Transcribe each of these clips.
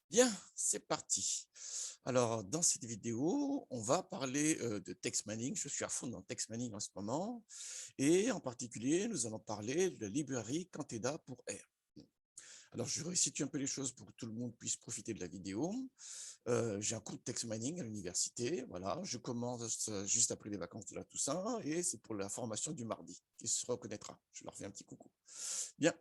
Bien, c'est parti. Alors, dans cette vidéo, on va parler de text mining. Je suis à fond dans text mining en ce moment. Et en particulier, nous allons parler de la librairie Canteda pour R. Alors, je resitue un peu les choses pour que tout le monde puisse profiter de la vidéo. J'ai un cours de text mining à l'université. Voilà, je commence juste après les vacances de la Toussaint et c'est pour la formation du mardi, qui se reconnaîtra. Je leur fais un petit coucou. Bien,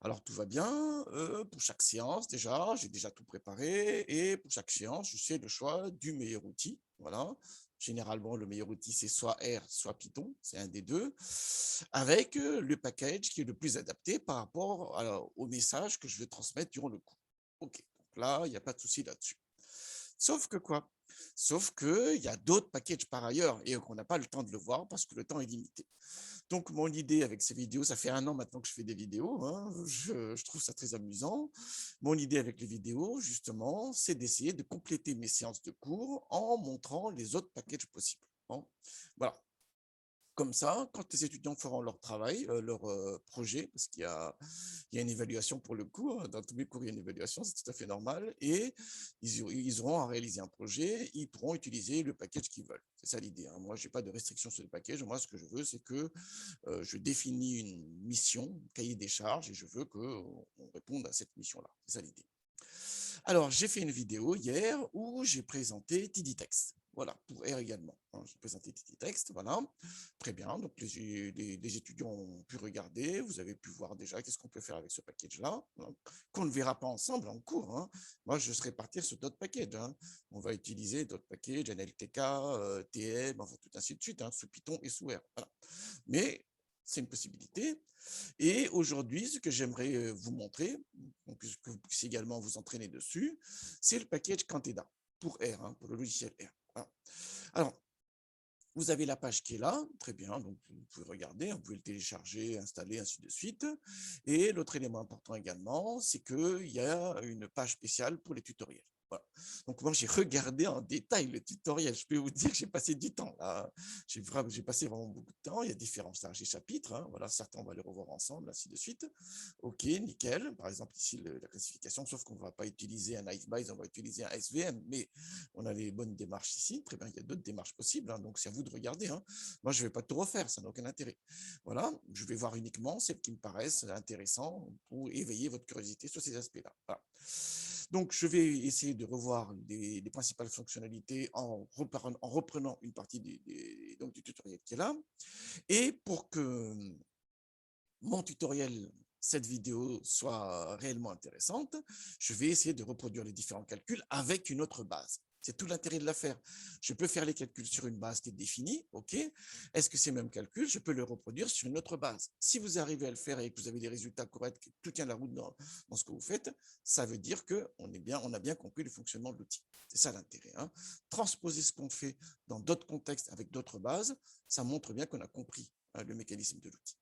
alors tout va bien, pour chaque séance déjà, j'ai déjà tout préparé et pour chaque séance, je fais le choix du meilleur outil, voilà. Généralement, le meilleur outil, c'est soit R, soit Python, c'est un des deux, avec le package qui est le plus adapté par rapport au message que je vais transmettre durant le cours. Ok, donc là, il n'y a pas de souci là-dessus. Sauf que quoi? Sauf qu'il y a d'autres packages par ailleurs et qu'on n'a pas le temps de le voir parce que le temps est limité. Donc, mon idée avec ces vidéos, ça fait 1 an maintenant que je fais des vidéos, hein, je trouve ça très amusant. Mon idée avec les vidéos, justement, c'est d'essayer de compléter mes séances de cours en montrant les autres packages possibles. Hein. Voilà. Comme ça, quand les étudiants feront leur travail, leur projet, parce qu'il y a une évaluation pour le cours, dans tous mes cours, il y a une évaluation, c'est tout à fait normal, et ils auront à réaliser un projet, ils pourront utiliser le package qu'ils veulent. C'est ça l'idée. Hein. Moi, je n'ai pas de restriction sur le package. Moi, ce que je veux, c'est que je définis une mission, un cahier des charges, et je veux qu'on réponde à cette mission-là. C'est ça l'idée. Alors, j'ai fait une vidéo hier où j'ai présenté TidyText. Voilà, pour R également. Hein, j'ai présenté TidyText, voilà. Très bien, donc les étudiants ont pu regarder, vous avez pu voir déjà qu'est-ce qu'on peut faire avec ce package-là, hein, qu'on ne verra pas ensemble en cours. Hein. Moi, je serai partir sur d'autres packages. Hein. On va utiliser d'autres packages, NLTK, TM, enfin tout ainsi de suite, hein, sous Python et sous R. Voilà. Mais c'est une possibilité. Et aujourd'hui, ce que j'aimerais vous montrer, que vous puissiez également vous entraîner dessus, c'est le package Canteda pour R, hein, pour le logiciel R. Voilà. Alors, vous avez la page qui est là, très bien, donc vous pouvez regarder, vous pouvez le télécharger, installer, ainsi de suite. Et l'autre élément important également, c'est qu'il y a une page spéciale pour les tutoriels. Voilà. Donc moi, j'ai regardé en détail le tutoriel. Je peux vous dire que j'ai passé du temps là. J'ai passé vraiment beaucoup de temps. Il y a différents chapitres. Hein. Voilà, certains, on va les revoir ensemble, ainsi de suite. Ok, nickel. Par exemple, ici, la classification, sauf qu'on ne va pas utiliser un IceBase, on va utiliser un SVM, mais on a les bonnes démarches ici. Très bien, il y a d'autres démarches possibles. Hein, donc, c'est à vous de regarder. Hein. Moi, je ne vais pas tout refaire, ça n'a aucun intérêt. Voilà, je vais voir uniquement celles qui me paraissent intéressantes pour éveiller votre curiosité sur ces aspects-là. Voilà. Donc, je vais essayer de revoir les principales fonctionnalités en reprenant une partie donc, du tutoriel qui est là. Et pour que mon tutoriel, cette vidéo soit réellement intéressante, je vais essayer de reproduire les différents calculs avec une autre base. C'est tout l'intérêt de la faire. Je peux faire les calculs sur une base qui est définie, ok. Est-ce que ces mêmes calculs, je peux les reproduire sur une autre base? Si vous arrivez à le faire et que vous avez des résultats corrects, que tout tient la route dans ce que vous faites, ça veut dire qu'on a bien compris le fonctionnement de l'outil. C'est ça l'intérêt. Hein. Transposer ce qu'on fait dans d'autres contextes avec d'autres bases, ça montre bien qu'on a compris le mécanisme de l'outil.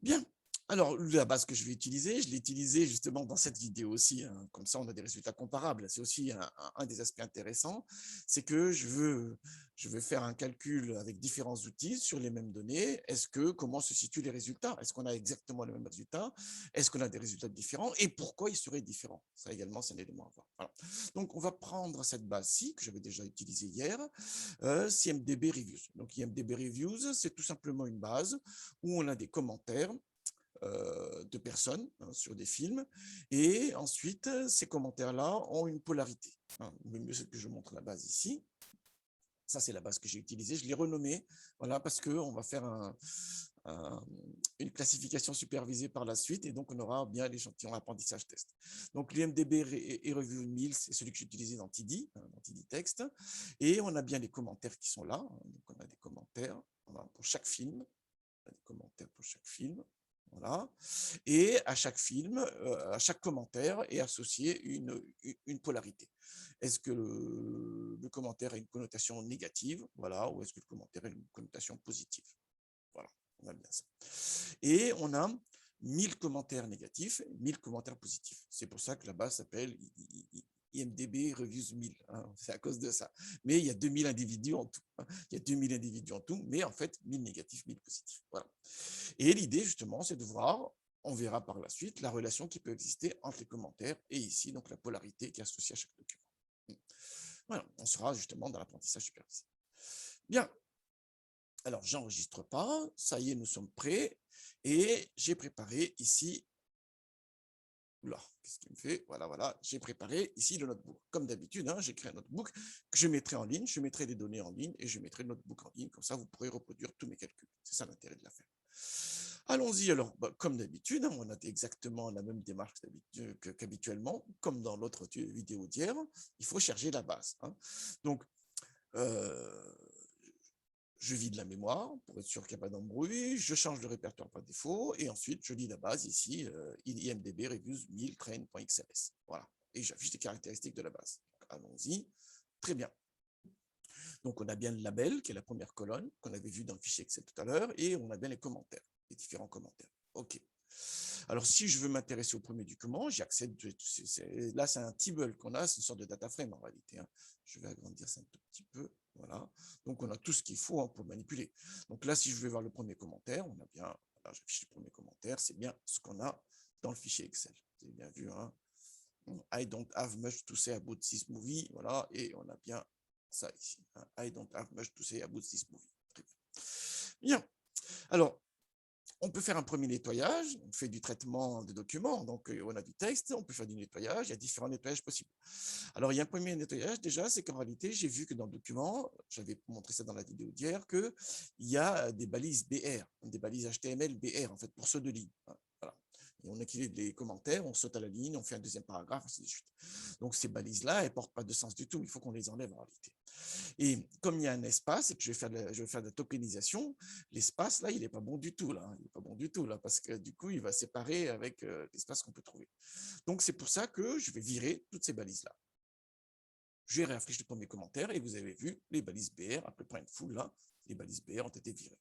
Bien. Alors, la base que je vais utiliser, je l'ai utilisée justement dans cette vidéo aussi. Hein. Comme ça, on a des résultats comparables. C'est aussi un des aspects intéressants. C'est que je veux faire un calcul avec différents outils sur les mêmes données. Comment se situent les résultats? Est-ce qu'on a exactement les mêmes résultats? Est-ce qu'on a des résultats différents? Et pourquoi ils seraient différents? Ça également, c'est un élément à voir. Voilà. Donc, on va prendre cette base-ci que j'avais déjà utilisée hier, CMDB Reviews. Donc, IMDB Reviews, c'est tout simplement une base où on a des commentaires de personnes hein, sur des films. Et ensuite, ces commentaires-là ont une polarité. Hein. Le mieux, c'est que je montre la base ici. Ça, c'est la base que j'ai utilisée. Je l'ai renommée, voilà, parce qu'on va faire une classification supervisée par la suite, et donc on aura bien l'échantillon apprentissage test. Donc l'IMDB et Review 1000, c'est celui que j'ai utilisé dans TD, dans TD Text, et on a bien les commentaires qui sont là. Donc on a des commentaires voilà, pour chaque film, on a des commentaires pour chaque film. Voilà. Et à chaque film, à chaque commentaire est associé une polarité. Est-ce que le commentaire a une connotation négative, voilà, ou est-ce que le commentaire a une connotation positive? Voilà, on a bien ça. Et on a 1000 commentaires négatifs, 1000 commentaires positifs. C'est pour ça que la base s'appelle IMDB Reviews 1000. Hein, c'est à cause de ça. Mais il y a 2000 individus en tout. Hein, il y a 2000 individus en tout, mais en fait, 1000 négatifs, 1000 positifs. Voilà. Et l'idée, justement, c'est de voir on verra par la suite la relation qui peut exister entre les commentaires et ici, donc la polarité qui est associée à chaque document. Voilà, on sera justement dans l'apprentissage supervisé. Bien, alors j'enregistre pas, ça y est, nous sommes prêts, et j'ai préparé ici, là, qu'est-ce qu'il me fait? Voilà, j'ai préparé ici le notebook. Comme d'habitude, hein, j'ai créé un notebook que je mettrai en ligne, je mettrai les données en ligne et je mettrai le notebook en ligne, comme ça vous pourrez reproduire tous mes calculs. C'est ça l'intérêt de l'affaire. Allons-y alors, comme d'habitude, on a exactement la même démarche qu'habituellement, comme dans l'autre vidéo d'hier, il faut charger la base. Hein. Donc, je vide la mémoire pour être sûr qu'il n'y a pas d'embrouille, je change le répertoire par défaut, et ensuite je lis la base ici, IMDB Reviews 1000 train.xls. Voilà, et j'affiche les caractéristiques de la base. Allons-y, très bien. Donc on a bien le label, qui est la première colonne, qu'on avait vu dans le fichier Excel tout à l'heure, et on a bien les commentaires, les différents commentaires. OK. Alors, si je veux m'intéresser au premier document, j'accède. Là, c'est un table qu'on a, c'est une sorte de data frame en réalité. Hein. Je vais agrandir ça un tout petit peu. Voilà. Donc, on a tout ce qu'il faut hein, pour manipuler. Donc là, si je vais voir le premier commentaire, on a bien. Là, j'affiche le premier commentaire. C'est bien ce qu'on a dans le fichier Excel. Vous avez bien vu. Hein. I don't have much to say about this movie. Voilà. Et on a bien ça ici. Hein. I don't have much to say about this movie. Très bien. Bien. Alors, on peut faire un premier nettoyage, on fait du traitement des documents, donc on a du texte, on peut faire du nettoyage, il y a différents nettoyages possibles. Alors, il y a un premier nettoyage, déjà, c'est qu'en réalité, j'ai vu que dans le document, j'avais montré ça dans la vidéo d'hier, qu'il y a des balises BR, des balises HTML BR, en fait, pour ceux de ligne. Voilà. Et on équilibre les commentaires, on saute à la ligne, on fait un deuxième paragraphe, ainsi de suite. Donc, ces balises-là, elles ne portent pas de sens du tout, il faut qu'on les enlève en réalité. Et comme il y a un espace et que je vais faire de la tokenisation, l'espace, là, il n'est pas bon du tout, là. Il n'est pas bon du tout, là, parce que du coup, il va séparer avec l'espace qu'on peut trouver. Donc, c'est pour ça que je vais virer toutes ces balises-là. Je vais réafficher le premier commentaire et vous avez vu, les balises BR, à peu près une foule, là, les balises BR ont été virées.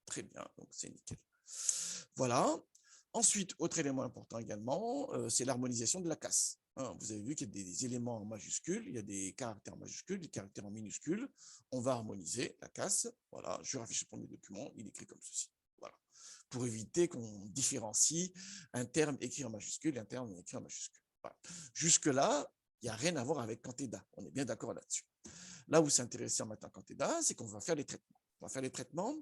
Très bien, donc c'est nickel. Voilà. Ensuite, autre élément important également, c'est l'harmonisation de la casse. Hein, vous avez vu qu'il y a des éléments en majuscules, il y a des caractères en majuscules, des caractères en minuscules. On va harmoniser la casse. Voilà, je raffiche le premier document, il est écrit comme ceci. Voilà. Pour éviter qu'on différencie un terme écrit en majuscule et un terme écrit en majuscule. Voilà. Jusque-là, il n'y a rien à voir avec Canteda. On est bien d'accord là-dessus. Là où c'est intéressant maintenant Canteda, c'est qu'on va faire les traitements. On va faire les traitements.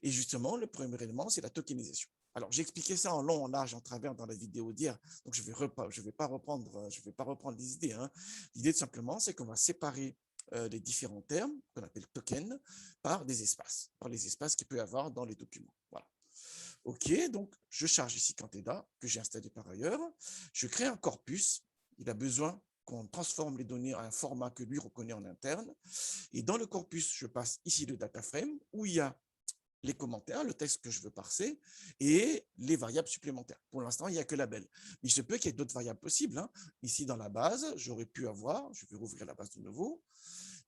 Et justement, le premier élément, c'est la tokenisation. Alors, j'ai expliqué ça en long, en large, en travers dans la vidéo d'hier. Donc, je ne vais pas reprendre les idées. Hein. L'idée, tout simplement, c'est qu'on va séparer les différents termes, qu'on appelle tokens, par des espaces, par les espaces qu'il peut y avoir dans les documents. Voilà. OK, donc je charge ici Canteda, que j'ai installé par ailleurs. Je crée un corpus. Il a besoin qu'on transforme les données en un format que lui reconnaît en interne. Et dans le corpus, je passe ici le data frame, où il y a les commentaires, le texte que je veux parser, et les variables supplémentaires. Pour l'instant, il n'y a que label. Il se peut qu'il y ait d'autres variables possibles. Hein. Ici, dans la base, j'aurais pu avoir, je vais rouvrir la base de nouveau,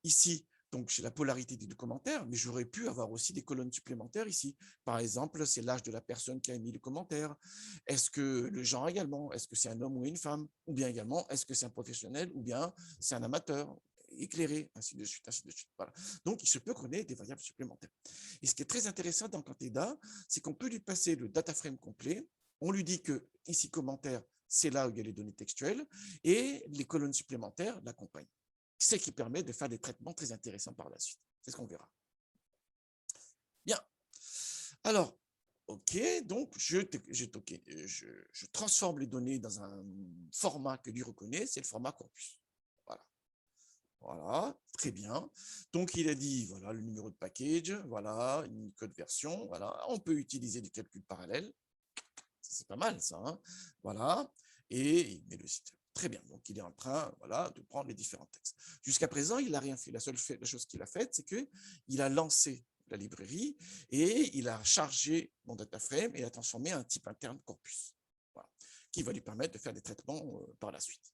ici, donc j'ai la polarité des deux commentaires, mais j'aurais pu avoir aussi des colonnes supplémentaires ici. Par exemple, c'est l'âge de la personne qui a émis le commentaire. Est-ce que le genre également, est-ce que c'est un homme ou une femme? Ou bien également, est-ce que c'est un professionnel ou bien c'est un amateur éclairé, ainsi de suite, ainsi de suite. Voilà. Donc, il se peut qu'on ait des variables supplémentaires. Et ce qui est très intéressant dans Canteda, c'est qu'on peut lui passer le data frame complet. On lui dit que ici, commentaire, c'est là où il y a les données textuelles, et les colonnes supplémentaires l'accompagnent. Ce qui permet de faire des traitements très intéressants par la suite. C'est ce qu'on verra. Bien. Alors, OK, donc je transforme les données dans un format que lui reconnaît, c'est le format corpus. Voilà. Voilà, très bien. Donc, il a dit, voilà, le numéro de package, voilà, une code version, voilà. On peut utiliser du calcul parallèle. C'est pas mal, ça. Hein, voilà. Et il met le site. Très bien. Donc, il est en train, voilà, de prendre les différents textes. Jusqu'à présent, il n'a rien fait. La chose qu'il a faite, c'est qu'il a lancé la librairie et il a chargé mon data frame et a transformé un type interne corpus, voilà, qui va lui permettre de faire des traitements par la suite.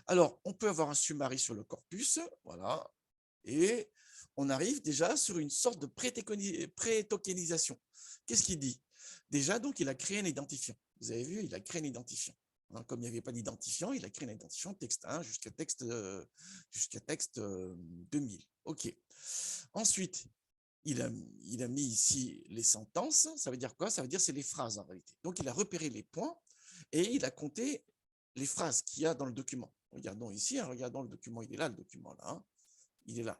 Alors, on peut avoir un summary sur le corpus, voilà, et on arrive déjà sur une sorte de pré-tokenisation. Qu'est-ce qu'il dit? Déjà, donc, il a créé un identifiant. Vous avez vu, il a créé un identifiant. Hein, comme il n'y avait pas d'identifiant, il a créé un identifiant texte 1 jusqu'à texte 2000. OK. Ensuite, il a, il a mis ici les sentences. Ça veut dire quoi? Ça veut dire c'est les phrases en réalité. Donc, il a repéré les points et il a compté les phrases qu'il y a dans le document. Regardons ici, hein, regardons le document, il est là, le document là. Hein, il est là.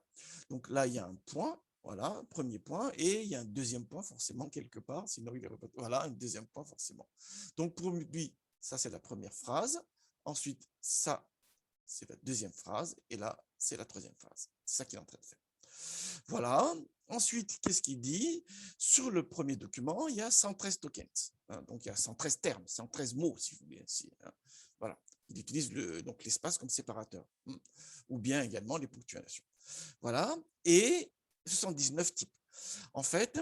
Donc là, il y a un point, voilà, premier point, et il y a un deuxième point forcément quelque part, sinon il aurait pas. Voilà, un deuxième point forcément. Donc pour lui, ça c'est la première phrase. Ensuite, ça, c'est la deuxième phrase, et là, c'est la troisième phrase. C'est ça qu'il est en train de faire. Voilà. Ensuite, qu'est-ce qu'il dit? Sur le premier document, il y a 113 tokens. Hein, donc, il y a 113 termes, 113 mots, si vous voulez. Ainsi, hein. Voilà. Il utilise donc l'espace comme séparateur. Ou bien également les ponctuations. Voilà. Et 79 types. En fait,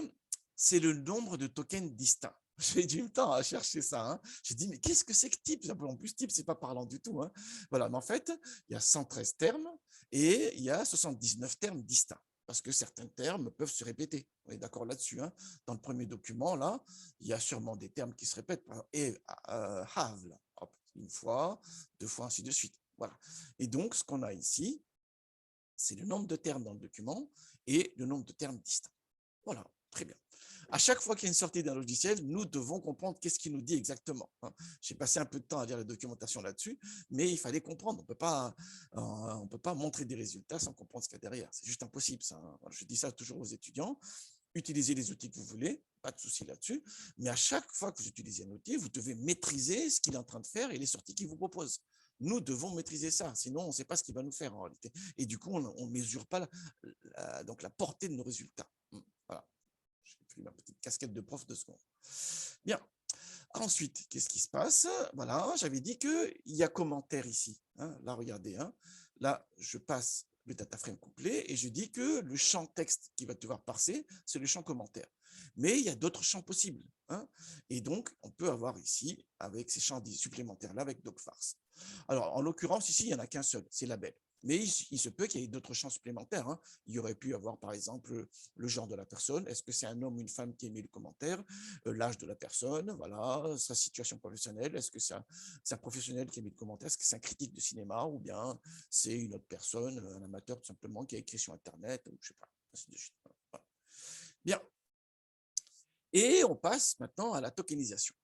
c'est le nombre de tokens distincts. J'ai du temps à chercher ça. Hein. J'ai dit, mais qu'est-ce que c'est que type? En plus, type, c'est pas parlant du tout. Hein. Voilà. Mais en fait, il y a 113 termes et il y a 79 termes distincts. Parce que certains termes peuvent se répéter. On est d'accord là-dessus. Hein. Dans le premier document, là, il y a sûrement des termes qui se répètent. Et have, là. Hop, une fois, deux fois, ainsi de suite. Voilà. Et donc, ce qu'on a ici, c'est le nombre de termes dans le document et le nombre de termes distincts. Voilà, très bien. À chaque fois qu'il y a une sortie d'un logiciel, nous devons comprendre qu'est-ce qu'il nous dit exactement. J'ai passé un peu de temps à lire la documentation là-dessus, mais il fallait comprendre. On peut pas montrer des résultats sans comprendre ce qu'il y a derrière. C'est juste impossible, ça. Je dis ça toujours aux étudiants. Utilisez les outils que vous voulez, pas de souci là-dessus. Mais à chaque fois que vous utilisez un outil, vous devez maîtriser ce qu'il est en train de faire et les sorties qu'il vous propose. Nous devons maîtriser ça, sinon on ne sait pas ce qu'il va nous faire en réalité. Et du coup, on ne mesure pas donc la portée de nos résultats. Voilà. J'ai pris ma petite casquette de prof de seconde. Bien. Ensuite, qu'est-ce qui se passe? Voilà, j'avais dit qu'il y a commentaire ici. Hein. Là, regardez. Hein. Là, je passe le data frame complet et je dis que le champ texte qui va devoir passer, c'est le champ commentaire. Mais il y a d'autres champs possibles. Hein. Et donc, on peut avoir ici, avec ces champs supplémentaires-là, avec docfarce. Alors, en l'occurrence, ici, il n'y en a qu'un seul, c'est label. Mais il se peut qu'il y ait d'autres champs supplémentaires. Hein. Il y aurait pu avoir, par exemple, le genre de la personne. Est-ce que c'est un homme ou une femme qui a mis le commentaire? L'âge de la personne, voilà, sa situation professionnelle. Est-ce que c'est un professionnel qui a mis le commentaire? Est-ce que c'est un critique de cinéma? Ou bien c'est une autre personne, un amateur tout simplement, qui a écrit sur Internet, ou je sais pas, ainsi de suite. Voilà. Bien. Et on passe maintenant à la tokenisation.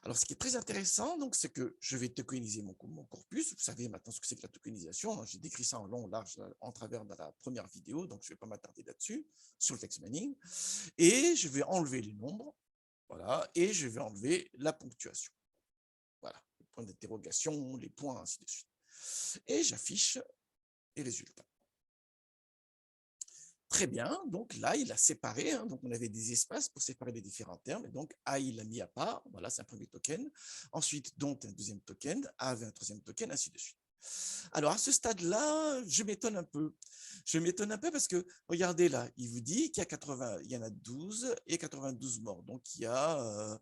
Alors, ce qui est très intéressant, donc, c'est que je vais tokeniser mon corpus. Vous savez maintenant ce que c'est que la tokenisation. Hein. J'ai décrit ça en long, large, en travers dans la première vidéo, donc je ne vais pas m'attarder là-dessus, sur le text mining. Et je vais enlever les nombres, voilà, et je vais enlever la ponctuation. Voilà, les points d'interrogation, les points, ainsi de suite. Et j'affiche les résultats. Très bien, donc là, il a séparé, hein, donc on avait des espaces pour séparer les différents termes, et donc A, il l'a mis à part, voilà, c'est un premier token, ensuite, dont un deuxième token, A avait un troisième token, ainsi de suite. Alors, à ce stade-là, je m'étonne un peu. Je m'étonne un peu parce que, regardez là, il vous dit qu'il y a 80, il y en a 12 et 92 morts, donc il y a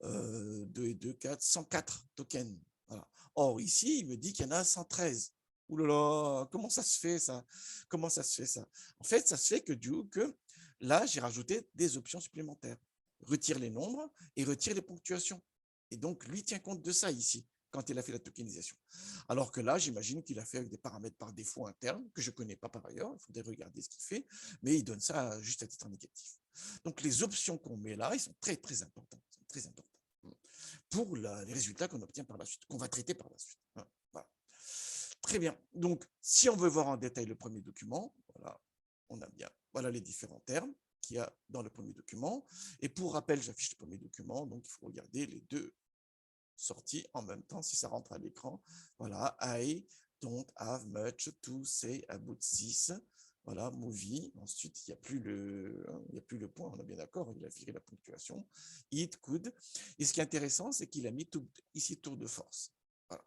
2 et 2, 4, 104 tokens. Voilà. Or, ici, il me dit qu'il y en a 113. Ouh là là, comment ça se fait ça? Comment ça se fait ça? En fait, ça se fait que là, j'ai rajouté des options supplémentaires. Retire les nombres et retire les ponctuations. Et donc, lui tient compte de ça ici, quand il a fait la tokenisation. Alors que là, j'imagine qu'il a fait avec des paramètres par défaut internes, que je ne connais pas par ailleurs, il faudrait regarder ce qu'il fait, mais il donne ça juste à titre indicatif. Donc, les options qu'on met là, ils sont très, très importantes. Très importantes pour les résultats qu'on obtient par la suite, qu'on va traiter par la suite. Voilà. Très bien. Donc, si on veut voir en détail le premier document, voilà, on a bien, voilà les différents termes qu'il y a dans le premier document. Et pour rappel, j'affiche le premier document, donc il faut regarder les deux sorties en même temps si ça rentre à l'écran. Voilà, I don't have much to say about this. Voilà, movie. Ensuite, il n'y a plus le point, on est bien d'accord, il a viré la ponctuation. It could. Et ce qui est intéressant, c'est qu'il a mis ici tour de force. Voilà.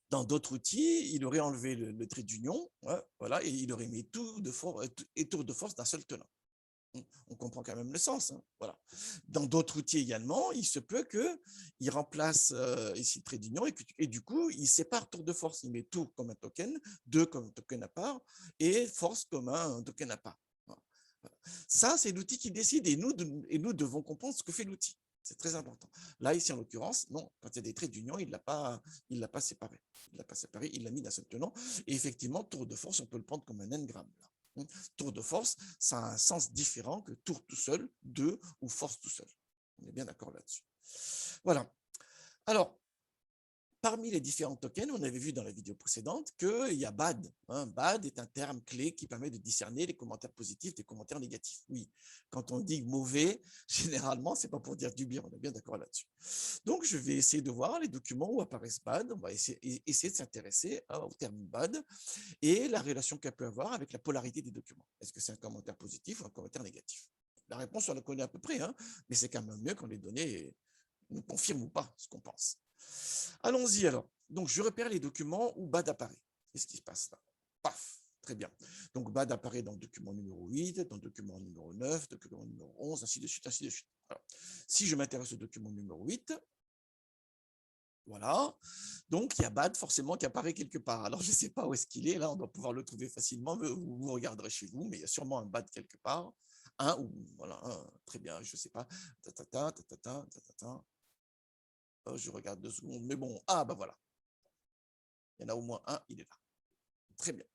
Dans d'autres outils, il aurait enlevé le trait d'union, voilà, et il aurait mis tour de force d'un seul tenant. On comprend quand même le sens. Hein, voilà. Dans d'autres outils également, il se peut qu'il remplace ici le trait d'union et du coup, il sépare tour de force. Il met tour comme un token, 2 comme un token à part et force comme un token à part. Voilà. Ça, c'est l'outil qui décide et nous devons comprendre ce que fait l'outil. C'est très important. Là, ici, en l'occurrence, non, quand il y a des traits d'union, il ne l'a pas séparé. Il l'a mis d'un seul tenant. Et effectivement, tour de force, on peut le prendre comme un n-gramme. Là. Tour de force, ça a un sens différent que tour tout seul, deux ou force tout seul. On est bien d'accord là-dessus. Voilà. Alors, parmi les différents tokens, on avait vu dans la vidéo précédente qu'il y a BAD. BAD est un terme clé qui permet de discerner les commentaires positifs des commentaires négatifs. Oui, quand on dit mauvais, généralement, ce n'est pas pour dire du bien, on est bien d'accord là-dessus. Donc, je vais essayer de voir les documents où apparaissent BAD. On va essayer de s'intéresser au terme BAD et la relation qu'elle peut avoir avec la polarité des documents. Est-ce que c'est un commentaire positif ou un commentaire négatif? La réponse, on la connaît à peu près, mais c'est quand même mieux quand les données nous confirment ou pas ce qu'on pense. Allons-y alors. Donc, je repère les documents où BAD apparaît. Qu'est-ce qui se passe là? Paf, très bien. Donc, BAD apparaît dans le document numéro 8, dans le document numéro 9, document numéro 11, ainsi de suite, ainsi de suite. Alors, si je m'intéresse au document numéro 8, voilà. Donc, il y a BAD forcément qui apparaît quelque part. Alors, je ne sais pas où est-ce qu'il est. Là, on doit pouvoir le trouver facilement. Vous regarderez chez vous, mais il y a sûrement un BAD quelque part. Ou voilà, très bien, je ne sais pas. Je regarde 2 secondes, mais bon, bah voilà. Il y en a au moins un, il est là. Très bien.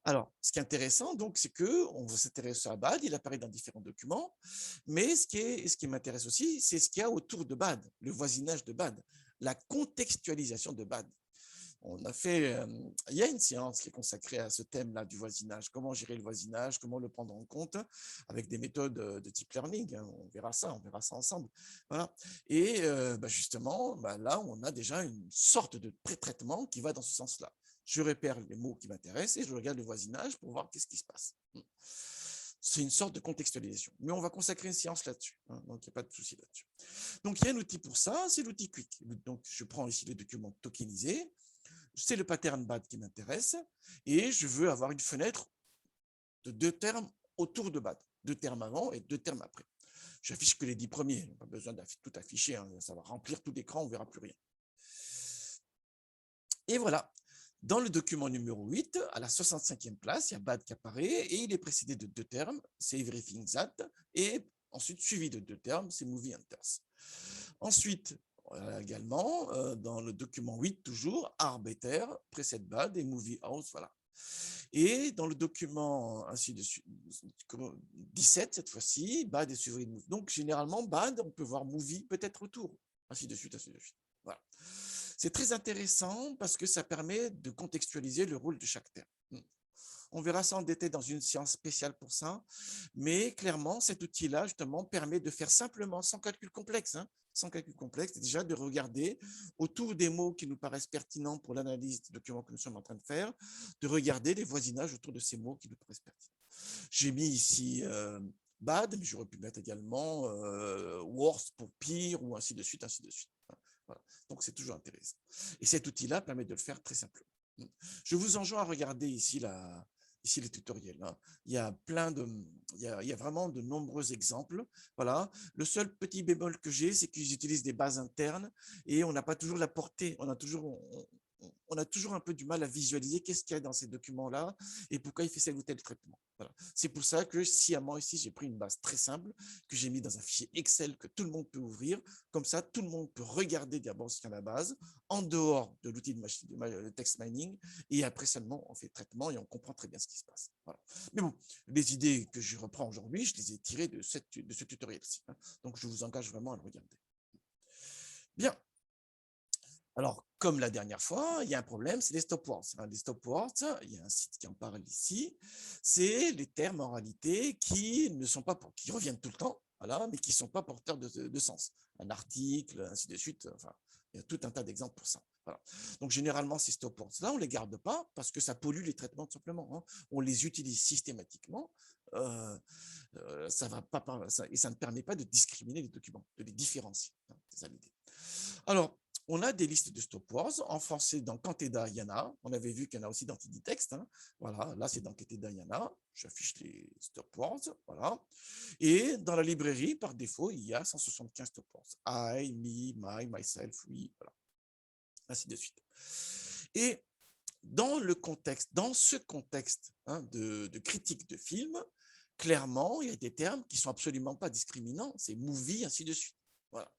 Alors, ce qui est intéressant, donc, c'est qu'on va s'intéresser à BAD, il apparaît dans différents documents, mais ce qui m'intéresse aussi, c'est ce qu'il y a autour de BAD, le voisinage de BAD, la contextualisation de BAD. Il y a une séance qui est consacrée à ce thème-là du voisinage, comment gérer le voisinage, comment le prendre en compte avec des méthodes de deep learning, on verra ça ensemble. Voilà. Et justement, là, on a déjà une sorte de pré-traitement qui va dans ce sens-là. Je repère les mots qui m'intéressent et je regarde le voisinage pour voir qu'est-ce qui se passe. C'est une sorte de contextualisation. Mais on va consacrer une séance là-dessus, donc il n'y a pas de souci là-dessus. Donc, il y a un outil pour ça, c'est l'outil Quick. Donc, je prends ici les documents tokenisés, c'est le pattern BAD qui m'intéresse, et je veux avoir une fenêtre de 2 termes autour de BAD, 2 termes avant et 2 termes après. J'affiche que les 10 premiers, pas besoin de tout afficher, ça va remplir tout l'écran, on ne verra plus rien. Et voilà, dans le document numéro 8, à la 65e place, il y a BAD qui apparaît, et il est précédé de 2 termes, c'est Everything That, et ensuite suivi de 2 termes, c'est Movie Hunters. Ensuite, également, dans le document 8, toujours, Arbiter, précède BAD et Movie House, voilà. Et dans le document ainsi de suite, 17, cette fois-ci, BAD est suivi de Movie. Donc, généralement, BAD, on peut voir Movie peut-être autour, ainsi de suite, ainsi de suite. Voilà. C'est très intéressant parce que ça permet de contextualiser le rôle de chaque terme. On verra ça en détail dans une séance spéciale pour ça. Mais clairement, cet outil-là, justement, permet de faire simplement, sans calcul complexe, déjà de regarder autour des mots qui nous paraissent pertinents pour l'analyse des documents que nous sommes en train de faire, de regarder les voisinages autour de ces mots qui nous paraissent pertinents. J'ai mis ici bad, mais j'aurais pu mettre également worse pour pire, ou ainsi de suite, ainsi de suite. Voilà. Donc, c'est toujours intéressant. Et cet outil-là permet de le faire très simplement. Je vous enjoins à regarder ici les tutoriels. Il y a il y a vraiment de nombreux exemples. Voilà. Le seul petit bémol que j'ai, c'est qu'ils utilisent des bases internes et on n'a pas toujours la portée. On a toujours un peu du mal à visualiser qu'est-ce qu'il y a dans ces documents-là et pourquoi il fait tel ou tel traitement. Voilà. C'est pour ça que sciemment ici, j'ai pris une base très simple que j'ai mis dans un fichier Excel que tout le monde peut ouvrir. Comme ça, tout le monde peut regarder d'abord ce qu'il y a à la base, en dehors de l'outil de text mining, et après seulement, on fait le traitement et on comprend très bien ce qui se passe. Voilà. Mais bon, les idées que je reprends aujourd'hui, je les ai tirées de ce tutoriel-ci. Donc, je vous engage vraiment à le regarder. Bien. Alors, comme la dernière fois, il y a un problème, c'est les stopwords. Les stopwords, il y a un site qui en parle ici, c'est les termes en réalité qui ne sont pas, qui reviennent tout le temps, voilà, mais qui ne sont pas porteurs de sens. Un article, ainsi de suite, enfin, il y a tout un tas d'exemples pour ça. Voilà. Donc, généralement, ces stopwords-là, on ne les garde pas parce que ça pollue les traitements tout simplement. On les utilise systématiquement. Ça va pas, et ça ne permet pas de discriminer les documents, de les différencier. C'est ça l'idée. Alors, on a des listes de stopwords. En français, dans Canteda, il y en a. On avait vu qu'il y en a aussi dans TidyText. Voilà, là, c'est dans Canteda, il y en a. J'affiche les stopwords. Voilà. Et dans la librairie, par défaut, il y a 175 stopwords. I, me, my, myself, we, voilà. Ainsi de suite. Et dans ce contexte de critique de film, clairement, il y a des termes qui ne sont absolument pas discriminants. C'est movie, ainsi de suite. Voilà.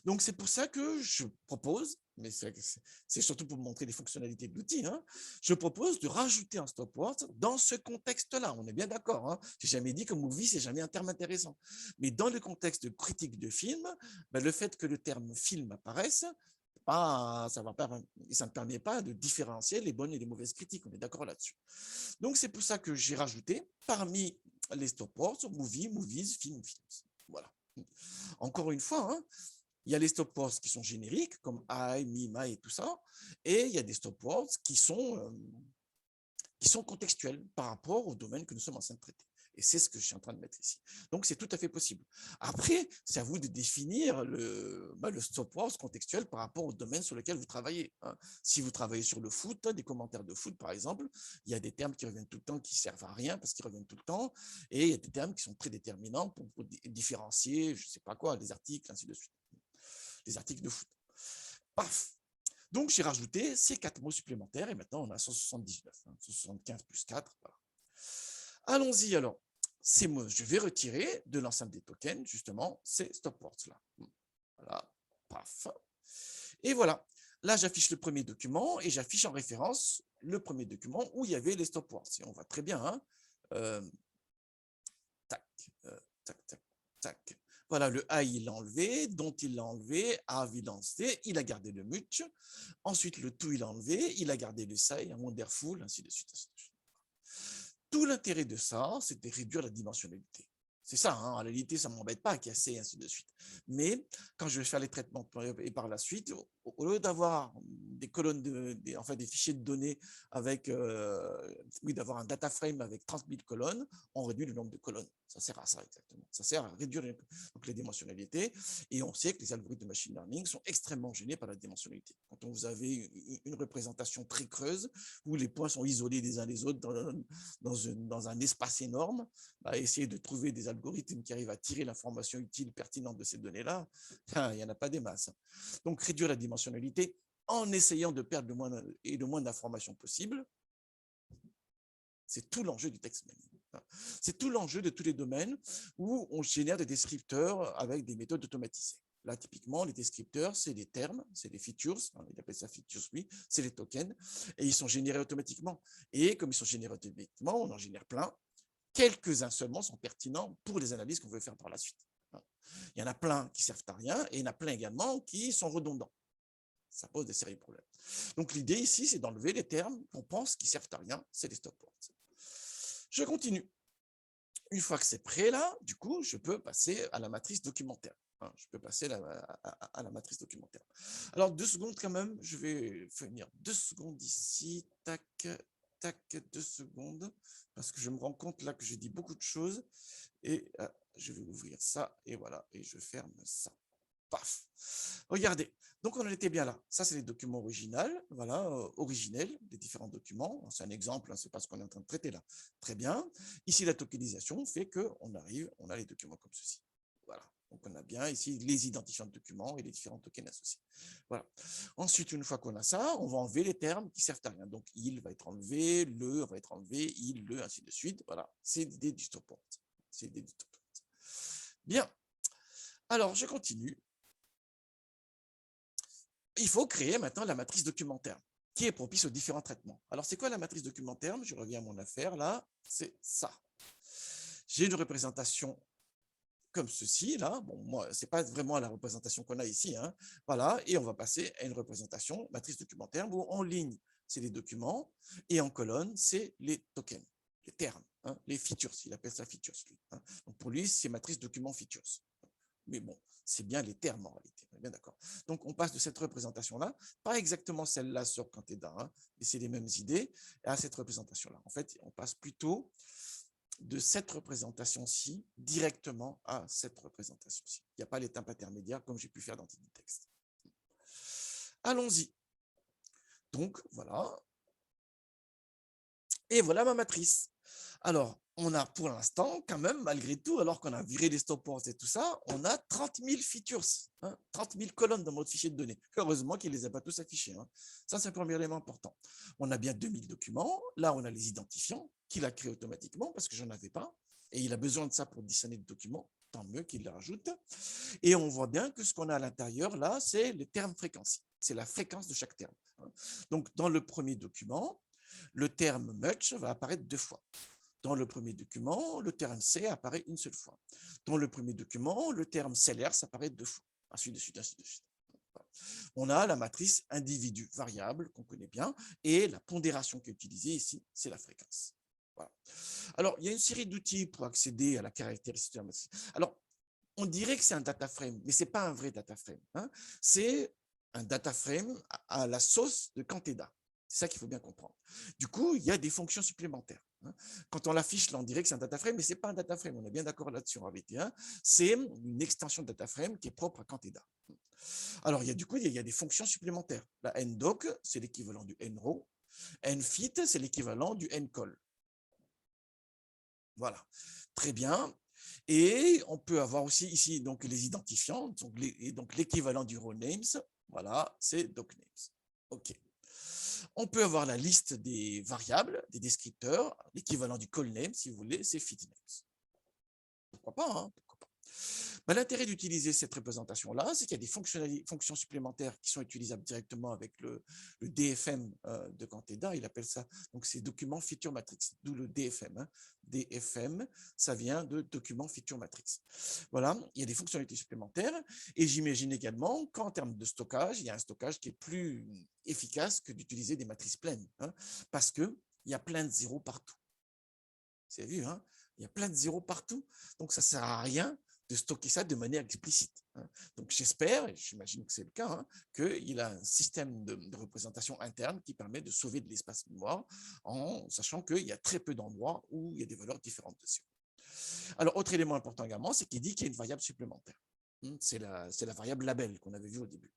Donc, c'est pour ça que je propose, mais c'est surtout pour montrer les fonctionnalités de l'outil, hein, je propose de rajouter un stopwatch dans ce contexte-là. On est bien d'accord. Hein. J'ai jamais dit que movie, c'est jamais un terme intéressant. Mais dans le contexte de critique de film, ben, le fait que le terme film apparaisse, ça ne permet pas de différencier les bonnes et les mauvaises critiques. On est d'accord là-dessus. Donc, c'est pour ça que j'ai rajouté parmi les stopwatch movie, movies, film, films. Voilà. Encore une fois, hein, il y a les stopwords qui sont génériques, comme I, me, my et tout ça, et il y a des stopwords qui sont contextuels par rapport au domaine que nous sommes en train de traiter. Et c'est ce que je suis en train de mettre ici. Donc, c'est tout à fait possible. Après, c'est à vous de définir le stopwatch contextuel par rapport au domaine sur lequel vous travaillez. Hein. Si vous travaillez sur le foot, des commentaires de foot, par exemple, il y a des termes qui reviennent tout le temps, qui ne servent à rien parce qu'ils reviennent tout le temps, et il y a des termes qui sont très déterminants pour différencier, je ne sais pas quoi, les articles, ainsi de suite. Les articles de foot. Paf. Donc, j'ai rajouté ces 4 mots supplémentaires et maintenant, on a 179. 175 plus 4. Voilà. Allons-y alors. Ces mots, je vais retirer de l'ensemble des tokens, justement, ces stopwords-là. Voilà. Paf. Et voilà. Là, j'affiche le premier document et j'affiche en référence le premier document où il y avait les stopwords. Et on voit très bien. Hein, tac, tac, tac, tac. Voilà, le I, il l'a enlevé, dont il l'a enlevé, have, il l'a enlevé, il a gardé le much. Ensuite, le to, il l'a enlevé, il a gardé le say, un wonderful, ainsi de suite. Tout l'intérêt de ça, c'est de réduire la dimensionnalité. C'est ça, hein, en réalité, ça ne m'embête pas à casser, ainsi de suite. Mais quand je vais faire les traitements et par la suite, au lieu d'avoir des colonnes, enfin des fichiers de données avec, d'avoir un data frame avec 30 000 colonnes, on réduit le nombre de colonnes. Ça sert à ça exactement. Ça sert à réduire les dimensionnalités. Et on sait que les algorithmes de machine learning sont extrêmement gênés par la dimensionnalité. Quand vous avez une représentation très creuse, où les points sont isolés les uns des autres dans un espace énorme, bah, essayer de trouver des algorithmes qui arrivent à tirer l'information utile, pertinente de ces données-là, il n'y en a pas des masses. Donc, réduire la dimensionnalité en essayant de perdre le moins d'informations possible, c'est tout l'enjeu du text mining. C'est tout l'enjeu de tous les domaines où on génère des descripteurs avec des méthodes automatisées. Là, typiquement, les descripteurs, c'est les termes, c'est les features, il appelle ça features, oui, c'est les tokens, et ils sont générés automatiquement. Et comme ils sont générés automatiquement, on en génère plein. Quelques-uns seulement sont pertinents pour les analyses qu'on veut faire par la suite. Il y en a plein qui servent à rien, et il y en a plein également qui sont redondants. Ça pose des sérieux problèmes. Donc, l'idée ici, c'est d'enlever les termes qu'on pense qui servent à rien, c'est les stopwords. Je continue. Une fois que c'est prêt, là, du coup, je peux passer à la matrice documentaire. Je peux passer à la matrice documentaire. Alors, 2 secondes quand même. Je vais venir 2 secondes ici. Tac, tac, 2 secondes. Parce que je me rends compte là que j'ai dit beaucoup de choses. Et je vais ouvrir ça. Et voilà. Et je ferme ça. Paf. Regardez. Donc, on en était bien là. Ça, c'est les documents originaux, voilà, originels, des différents documents. C'est un exemple, hein, c'est pas ce qu'on est en train de traiter là. Très bien. Ici, la tokenisation fait qu'on arrive, on a les documents comme ceci. Voilà. Donc, on a bien ici les identifiants de documents et les différents tokens associés. Voilà. Ensuite, une fois qu'on a ça, on va enlever les termes qui servent à rien. Donc, il va être enlevé, le va être enlevé, il, le, ainsi de suite. Voilà. C'est l'idée du stopword. C'est l'idée du stopword. Bien. Alors, je continue. Il faut créer maintenant la matrice documentaire qui est propice aux différents traitements. Alors, c'est quoi la matrice documentaire? Je reviens à mon affaire, là, c'est ça. J'ai une représentation comme ceci, là. Bon, moi, ce n'est pas vraiment la représentation qu'on a ici. Hein. Voilà, et on va passer à une représentation matrice documentaire où en ligne, c'est les documents, et en colonne, c'est les tokens, les termes, hein, les features. Il appelle ça features, lui. Hein. Donc, pour lui, c'est matrice document features. Mais bon, c'est bien les termes en réalité. On est bien d'accord. Donc, on passe de cette représentation-là, pas exactement celle-là sur Canteda, hein, mais c'est les mêmes idées, à cette représentation-là. En fait, on passe plutôt de cette représentation-ci directement à cette représentation-ci. Il n'y a pas l'étape intermédiaire comme j'ai pu faire dans Tiditext. Allons-y. Donc, voilà. Et voilà ma matrice. Alors, on a pour l'instant, quand même, malgré tout, alors qu'on a viré les stopwords et tout ça, on a 30 000 features, hein, 30 000 colonnes dans notre fichier de données. Heureusement qu'il ne les a pas tous affichés. Hein. Ça, c'est un premier élément important. On a bien 2000 documents. Là, on a les identifiants qu'il a créés automatiquement parce que je n'en avais pas. Et il a besoin de ça pour discerner le document. tant mieux qu'il le rajoute. Et on voit bien que ce qu'on a à l'intérieur, là, c'est le terme fréquency. C'est la fréquence de chaque terme. Donc, dans le premier document, le terme much va apparaître 2 fois. Dans le premier document, le terme C apparaît une seule fois. Dans le premier document, le terme CLR apparaît 2 fois. Ainsi de suite, ainsi de suite. On a la matrice individu variable qu'on connaît bien et la pondération qui est utilisée ici, c'est la fréquence. Voilà. Alors, il y a une série d'outils pour accéder à la caractéristique de la matrice. Alors, on dirait que c'est un data frame, mais ce n'est pas un vrai data frame. Hein. C'est un data frame à la sauce de Canteda. C'est ça qu'il faut bien comprendre. Du coup, il y a des fonctions supplémentaires. Hein. Quand on l'affiche, là, on dirait que c'est un data frame, mais ce n'est pas un data frame. On est bien d'accord là-dessus en VT1. C'est une extension de data frame qui est propre à Canteda. Alors, du coup, il y a des fonctions supplémentaires. La ndoc, c'est l'équivalent du nrow. Nfit, c'est l'équivalent du ncall. Voilà. Très bien. Et on peut avoir aussi ici donc les identifiants, donc l'équivalent du row names, voilà, c'est docnames. OK. On peut avoir la liste des variables, des descripteurs, l'équivalent du call name, si vous voulez, c'est fitnames. Pourquoi pas, hein, pourquoi pas. Ben, l'intérêt d'utiliser cette représentation-là, c'est qu'il y a des fonctions supplémentaires qui sont utilisables directement avec le DFM de Canteda. Il appelle ça, donc c'est document feature matrix, d'où le DFM. Hein. DFM, ça vient de document feature matrix. Voilà, il y a des fonctionnalités supplémentaires et j'imagine également qu'en termes de stockage, il y a un stockage qui est plus efficace que d'utiliser des matrices pleines, hein, parce qu'il y a plein de zéros partout. Vous avez vu, hein, il y a plein de zéros partout, donc ça ne sert à rien de stocker ça de manière explicite. Hein. Donc j'espère, et j'imagine que c'est le cas, hein, qu'il a un système de représentation interne qui permet de sauver de l'espace mémoire en sachant qu'il y a très peu d'endroits où il y a des valeurs différentes dessus. Alors, autre élément important également, c'est qu'il dit qu'il y a une variable supplémentaire. C'est la variable label qu'on avait vue au début.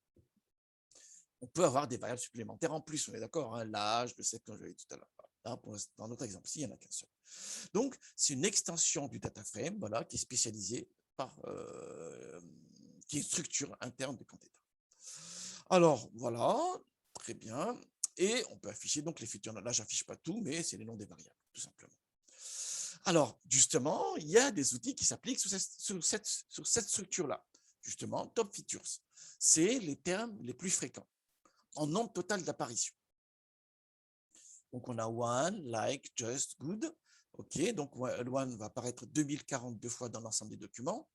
On peut avoir des variables supplémentaires en plus, on est d'accord, hein, l'âge, le sexe, comme je l'ai dit tout à l'heure. Dans notre exemple, il n'y en a qu'un seul. Donc, c'est une extension du data frame, voilà, qui est spécialisée qui est une structure interne de Canteda. Alors, voilà, très bien. Et on peut afficher donc les futurs. Là, je n'affiche pas tout, mais c'est les noms des variables, tout simplement. Alors, justement, il y a des outils qui s'appliquent sur cette structure-là. Justement, top features, c'est les termes les plus fréquents en nombre total d'apparitions. Donc, on a one, like, just, good. OK, donc one va apparaître 2042 fois dans l'ensemble des documents.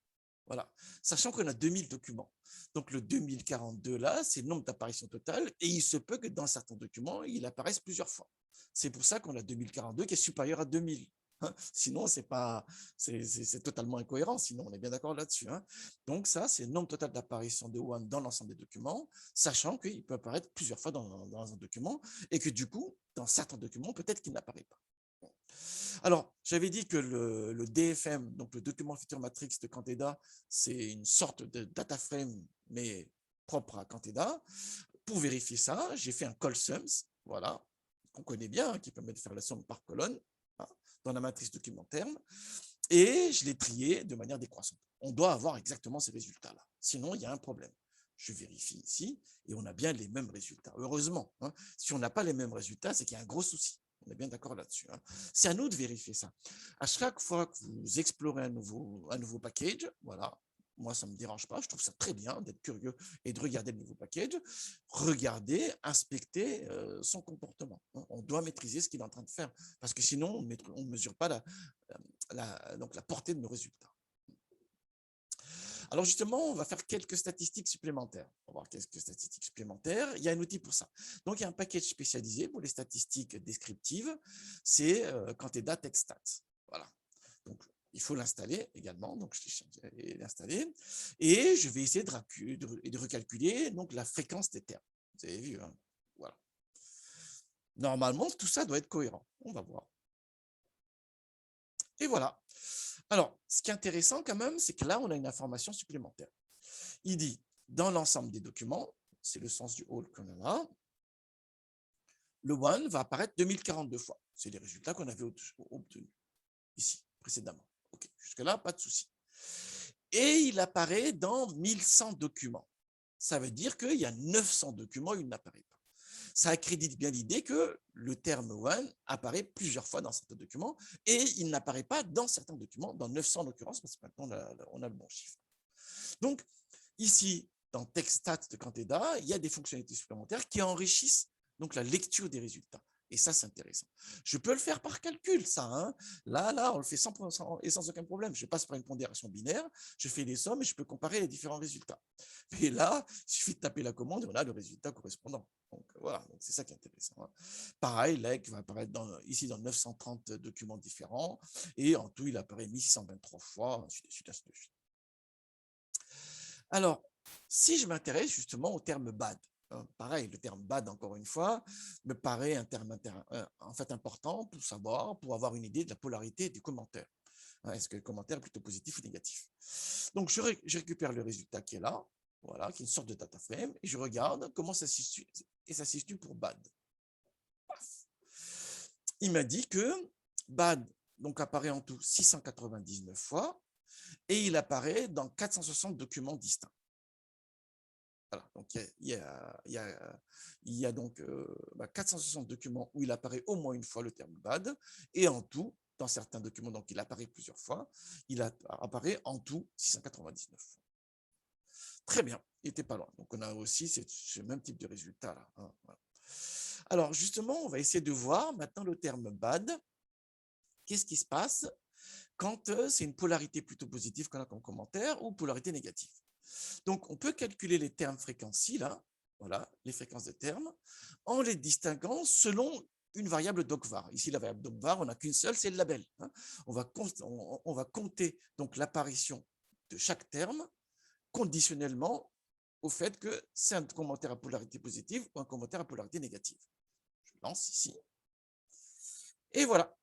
Voilà, sachant qu'on a 2000 documents. Donc, le 2042, là, c'est le nombre d'apparitions totales et il se peut que dans certains documents, il apparaisse plusieurs fois. C'est pour ça qu'on a 2042 qui est supérieur à 2000. Hein. Sinon, c'est totalement incohérent. Sinon, on est bien d'accord là-dessus. Hein. Donc, ça, c'est le nombre total d'apparitions de one dans l'ensemble des documents, sachant qu'il peut apparaître plusieurs fois dans un document et que du coup, dans certains documents, peut-être qu'il n'apparaît pas. Alors, j'avais dit que le DFM, donc le document feature matrix de Canteda, c'est une sorte de data frame, mais propre à Canteda. Pour vérifier ça, j'ai fait un call sums, voilà, qu'on connaît bien, hein, qui permet de faire la somme par colonne, hein, dans la matrice document terme, et je l'ai trié de manière décroissante. On doit avoir exactement ces résultats-là, sinon il y a un problème. Je vérifie ici, et on a bien les mêmes résultats, heureusement. Hein. Si on n'a pas les mêmes résultats, c'est qu'il y a un gros souci. On est bien d'accord là-dessus. Hein. C'est à nous de vérifier ça. À chaque fois que vous explorez un nouveau package, voilà, moi, ça ne me dérange pas. Je trouve ça très bien d'être curieux et de regarder le nouveau package. Regardez, inspecter son comportement. Hein. On doit maîtriser ce qu'il est en train de faire parce que sinon, on ne mesure pas la portée de nos résultats. Alors justement, on va faire quelques statistiques supplémentaires. On va voir quelques statistiques supplémentaires. Il y a un outil pour ça. Donc, il y a un package spécialisé pour les statistiques descriptives. C'est Canteda TextStats. Voilà. Donc, il faut l'installer également. Donc, je vais l'installer. Et je vais essayer de recalculer donc, la fréquence des termes. Vous avez vu, hein? Voilà. Normalement, tout ça doit être cohérent. On va voir. Et voilà. Alors, ce qui est intéressant quand même, c'est que là, on a une information supplémentaire. Il dit, dans l'ensemble des documents, c'est le sens du all qu'on a là, le one va apparaître 2042 fois. C'est les résultats qu'on avait obtenus ici, précédemment. Okay. Jusque-là, pas de souci. Et il apparaît dans 1100 documents. Ça veut dire qu'il y a 900 documents où il n'apparaît pas. Ça accrédite bien l'idée que le terme one apparaît plusieurs fois dans certains documents et il n'apparaît pas dans certains documents, dans 900 en l'occurrence, parce que maintenant on a le bon chiffre. Donc, ici, dans TextStat de Canteda, il y a des fonctionnalités supplémentaires qui enrichissent donc la lecture des résultats. Et ça, c'est intéressant. Je peux le faire par calcul, ça. Hein. Là, on le fait sans aucun problème. Je passe par une pondération binaire, je fais les sommes et je peux comparer les différents résultats. Mais là, il suffit de taper la commande et on a le résultat correspondant. Donc, voilà, c'est ça qui est intéressant. Hein. Pareil, l'EC va apparaître ici dans 930 documents différents et en tout, il apparaît 1623 fois, ainsi de suite, ainsi de suite. Alors, si je m'intéresse justement au terme bad, pareil, le terme bad, encore une fois, me paraît un terme en fait important pour savoir, pour avoir une idée de la polarité du commentaire. Est-ce que le commentaire est plutôt positif ou négatif? Donc, je récupère le résultat qui est là, voilà, qui est une sorte de data frame, et je regarde comment ça se situe, et ça se situe pour bad. Paf. Il m'a dit que bad donc, apparaît en tout 699 fois, et il apparaît dans 460 documents distincts. Voilà, donc il y a donc 460 documents où il apparaît au moins une fois le terme bad, et en tout, dans certains documents, donc il apparaît plusieurs fois, il apparaît en tout 699 fois. Très bien, il n'était pas loin. Donc on a aussi ce même type de résultat là. Hein, voilà. Alors justement, on va essayer de voir maintenant le terme bad. Qu'est-ce qui se passe quand c'est une polarité plutôt positive qu'on a comme commentaire ou polarité négative? Donc, on peut calculer les termes fréquencies, là, voilà, les fréquences de termes, en les distinguant selon une variable DocVar. Ici, la variable DocVar, on n'a qu'une seule, c'est le label. Hein. On va compter donc l'apparition de chaque terme conditionnellement au fait que c'est un commentaire à polarité positive ou un commentaire à polarité négative. Je lance ici. Et voilà.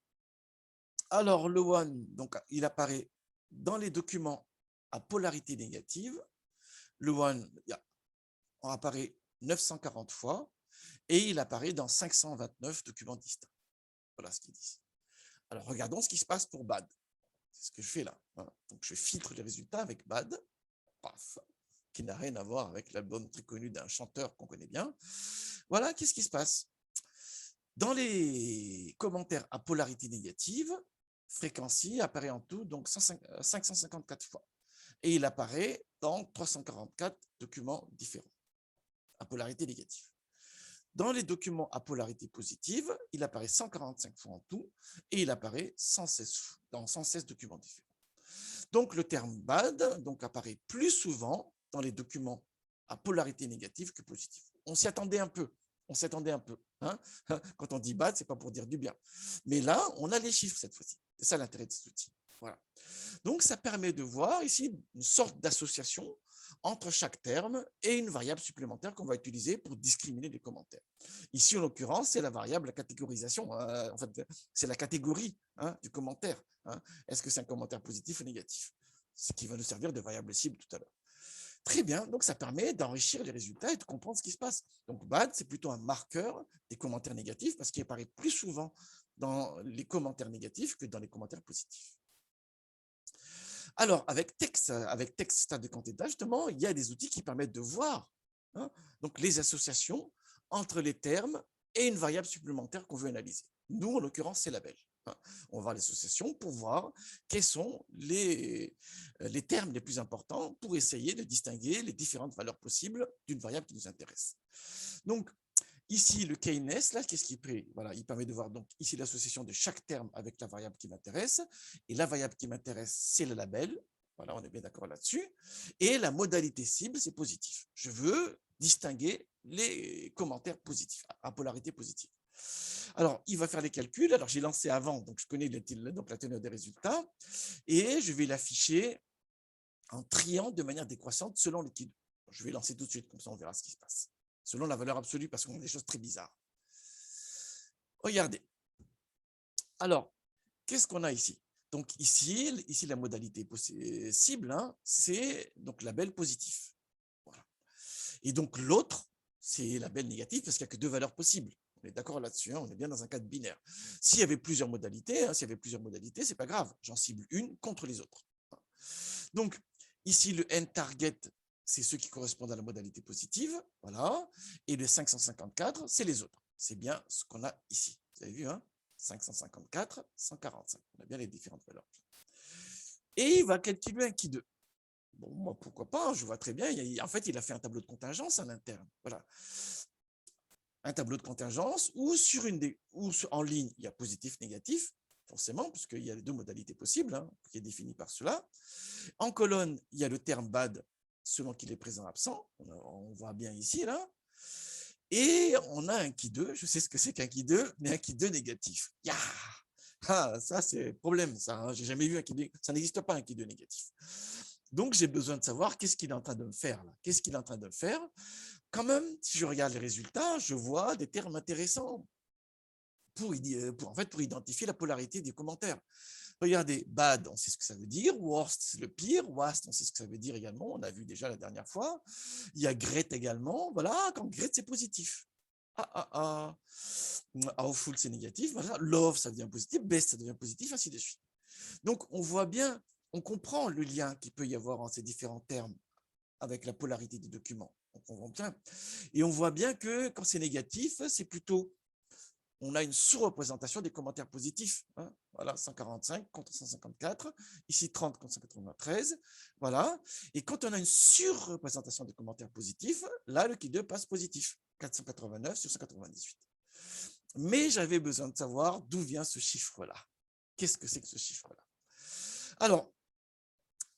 Alors, le one, donc, il apparaît dans les documents à polarité négative. Le one, on apparaît 940 fois et il apparaît dans 529 documents distincts. Voilà ce qu'il dit. Alors, regardons ce qui se passe pour bad. C'est ce que je fais là. Voilà. Donc, je filtre les résultats avec bad, paf, qui n'a rien à voir avec l'album très connu d'un chanteur qu'on connaît bien. Voilà, qu'est-ce qui se passe? Dans les commentaires à polarité négative, Frequency apparaît en tout donc 554 fois. Et il apparaît dans 344 documents différents à polarité négative. Dans les documents à polarité positive, il apparaît 145 fois en tout et il apparaît dans 116 documents différents. Donc, le terme bad donc, apparaît plus souvent dans les documents à polarité négative que positive. On s'y attendait un peu. Hein. Quand on dit bad, ce n'est pas pour dire du bien. Mais là, on a les chiffres cette fois-ci. C'est ça l'intérêt de cet outil. Voilà. Donc, ça permet de voir ici une sorte d'association entre chaque terme et une variable supplémentaire qu'on va utiliser pour discriminer les commentaires. Ici, en l'occurrence, c'est la variable, la catégorisation. En fait, c'est la catégorie du commentaire. Est-ce que c'est un commentaire positif ou négatif? Ce qui va nous servir de variable cible tout à l'heure. Très bien, donc ça permet d'enrichir les résultats et de comprendre ce qui se passe. Donc bad, c'est plutôt un marqueur des commentaires négatifs parce qu'il apparaît plus souvent dans les commentaires négatifs que dans les commentaires positifs. Alors, avec TextStat de Canteda, justement, il y a des outils qui permettent de voir donc les associations entre les termes et une variable supplémentaire qu'on veut analyser. Nous, en l'occurrence, c'est label. On va voir l'association pour voir quels sont les termes les plus importants pour essayer de distinguer les différentes valeurs possibles d'une variable qui nous intéresse. Donc, ici, le KNS, là, qu'est-ce qu'il permet? Voilà, il permet de voir donc ici l'association de chaque terme avec la variable qui m'intéresse. Et la variable qui m'intéresse, c'est le label. Voilà, on est bien d'accord là-dessus. Et la modalité cible, c'est positif. Je veux distinguer les commentaires positifs, à polarité positive. Alors, il va faire les calculs. Alors, j'ai lancé avant, donc je connais donc la teneur des résultats. Et je vais l'afficher en triant de manière décroissante selon l'équilibre. Je vais lancer tout de suite, comme ça on verra ce qui se passe. Selon la valeur absolue, parce qu'on a des choses très bizarres. Regardez. Alors, qu'est-ce qu'on a ici? Donc ici, la modalité cible, c'est donc label positif. Voilà. Et donc l'autre, c'est label négatif, parce qu'il n'y a que deux valeurs possibles. On est d'accord là-dessus, on est bien dans un cadre binaire. S'il y avait plusieurs modalités, c'est pas grave. J'en cible une contre les autres. Donc, ici, le end target, c'est ceux qui correspondent à la modalité positive, voilà, et le 554, c'est les autres. C'est bien ce qu'on a ici. Vous avez vu, hein, 554, 145. On a bien les différentes valeurs. Et il va calculer un qui 2. Bon, moi, pourquoi pas, je vois très bien. En fait, il a fait un tableau de contingence à l'interne. Voilà. Un tableau de contingence où, en ligne, il y a positif, négatif, forcément, puisqu'il y a les deux modalités possibles, hein, qui est défini par cela. En colonne, il y a le terme bad, selon qu'il est présent absent. On voit bien ici, là. Et on a un qui 2, je sais ce que c'est qu'un qui 2, mais un qui 2 négatif. Yeah, ah, ça, c'est problème, ça. Hein. J'ai jamais vu un qui 2. Ça n'existe pas un qui 2 négatif. Donc, j'ai besoin de savoir qu'est-ce qu'il est en train de me faire là. Qu'est-ce qu'il est en train de me faire? Quand même, si je regarde les résultats, je vois des termes intéressants pour identifier la polarité des commentaires. Regardez, bad, on sait ce que ça veut dire. Worst, c'est le pire. Worst, on sait ce que ça veut dire également. On a vu déjà la dernière fois. Il y a great également. Voilà, quand great, c'est positif. Awful, c'est négatif. Voilà. Love, ça devient positif. Best, ça devient positif, ainsi de suite. Donc, on voit bien, on comprend le lien qu'il peut y avoir entre ces différents termes avec la polarité des documents. On comprend bien. Et on voit bien que quand c'est négatif, c'est plutôt, on a une sous-représentation des commentaires positifs. Hein. Voilà, 145 contre 154, ici 30 contre 193. Voilà. Et quand on a une surreprésentation des commentaires positifs, là, le qui2 passe positif. 489 sur 198. Mais j'avais besoin de savoir d'où vient ce chiffre-là. Qu'est-ce que c'est que ce chiffre-là? Alors,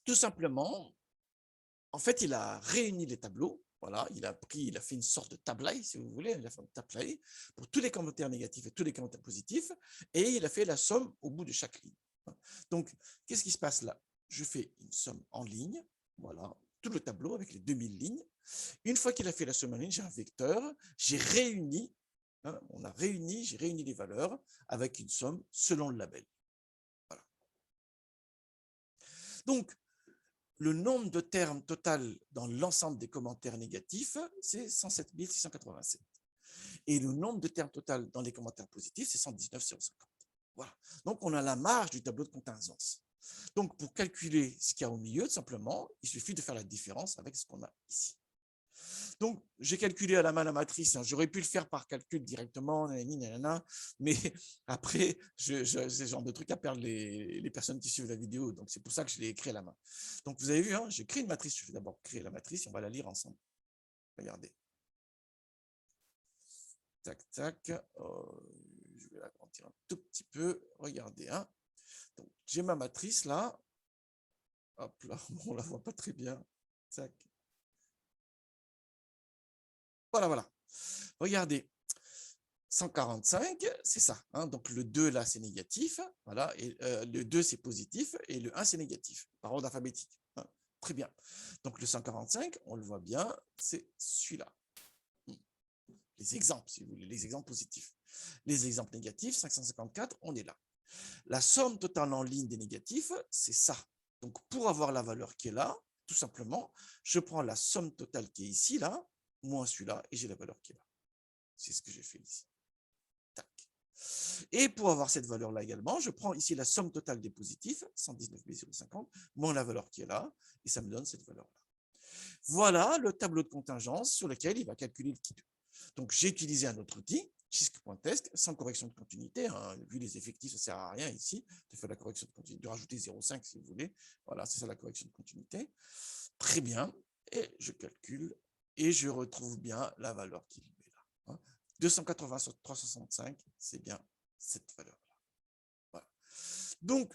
tout simplement, en fait, il a réuni les tableaux. Voilà, il a fait une sorte de tableau, si vous voulez, il a fait un tableau pour tous les commentaires négatifs et tous les commentaires positifs, et il a fait la somme au bout de chaque ligne. Donc, qu'est-ce qui se passe là? Je fais une somme en ligne, voilà, tout le tableau avec les 2000 lignes. Une fois qu'il a fait la somme en ligne, j'ai un vecteur, j'ai réuni, hein, j'ai réuni les valeurs avec une somme selon le label. Voilà. Donc, le nombre de termes total dans l'ensemble des commentaires négatifs, c'est 107 687. Et le nombre de termes total dans les commentaires positifs, c'est 119 050. Voilà. Donc, on a la marge du tableau de contingence. Donc, pour calculer ce qu'il y a au milieu, tout simplement, il suffit de faire la différence avec ce qu'on a ici. Donc, j'ai calculé à la main la matrice. Hein. J'aurais pu le faire par calcul directement, mais après, c'est ce genre de truc à perdre les personnes qui suivent la vidéo. Donc, c'est pour ça que je l'ai écrit à la main. Donc, vous avez vu, hein, j'ai créé une matrice. Je vais d'abord créer la matrice et on va la lire ensemble. Regardez. Tac, tac. Je vais l'agrandir un tout petit peu. Regardez. Hein. Donc, j'ai ma matrice là. Hop là, on ne la voit pas très bien. Tac. Voilà. Regardez, 145, c'est ça. Hein, donc, le 2, là, c'est négatif. Voilà, et le 2, c'est positif. Et le 1, c'est négatif, par ordre alphabétique. Hein, très bien. Donc, le 145, on le voit bien, c'est celui-là. Les exemples, si vous voulez, les exemples positifs. Les exemples négatifs, 554, on est là. La somme totale en ligne des négatifs, c'est ça. Donc, pour avoir la valeur qui est là, tout simplement, je prends la somme totale qui est ici, là, moins celui-là, et j'ai la valeur qui est là. C'est ce que j'ai fait ici. Tac. Et pour avoir cette valeur-là également, je prends ici la somme totale des positifs, 119 050, moins la valeur qui est là, et ça me donne cette valeur-là. Voilà le tableau de contingence sur lequel il va calculer le qui2. Donc, j'ai utilisé un autre outil, Cisc.test, sans correction de continuité. Hein. Vu les effectifs, ça ne sert à rien ici de faire la correction de continuité, de rajouter 0,5 si vous voulez. Voilà, c'est ça la correction de continuité. Très bien. Et je calcule et je retrouve bien la valeur qu'il met là. Hein. 280 sur 365, c'est bien cette valeur-là. Voilà. Donc,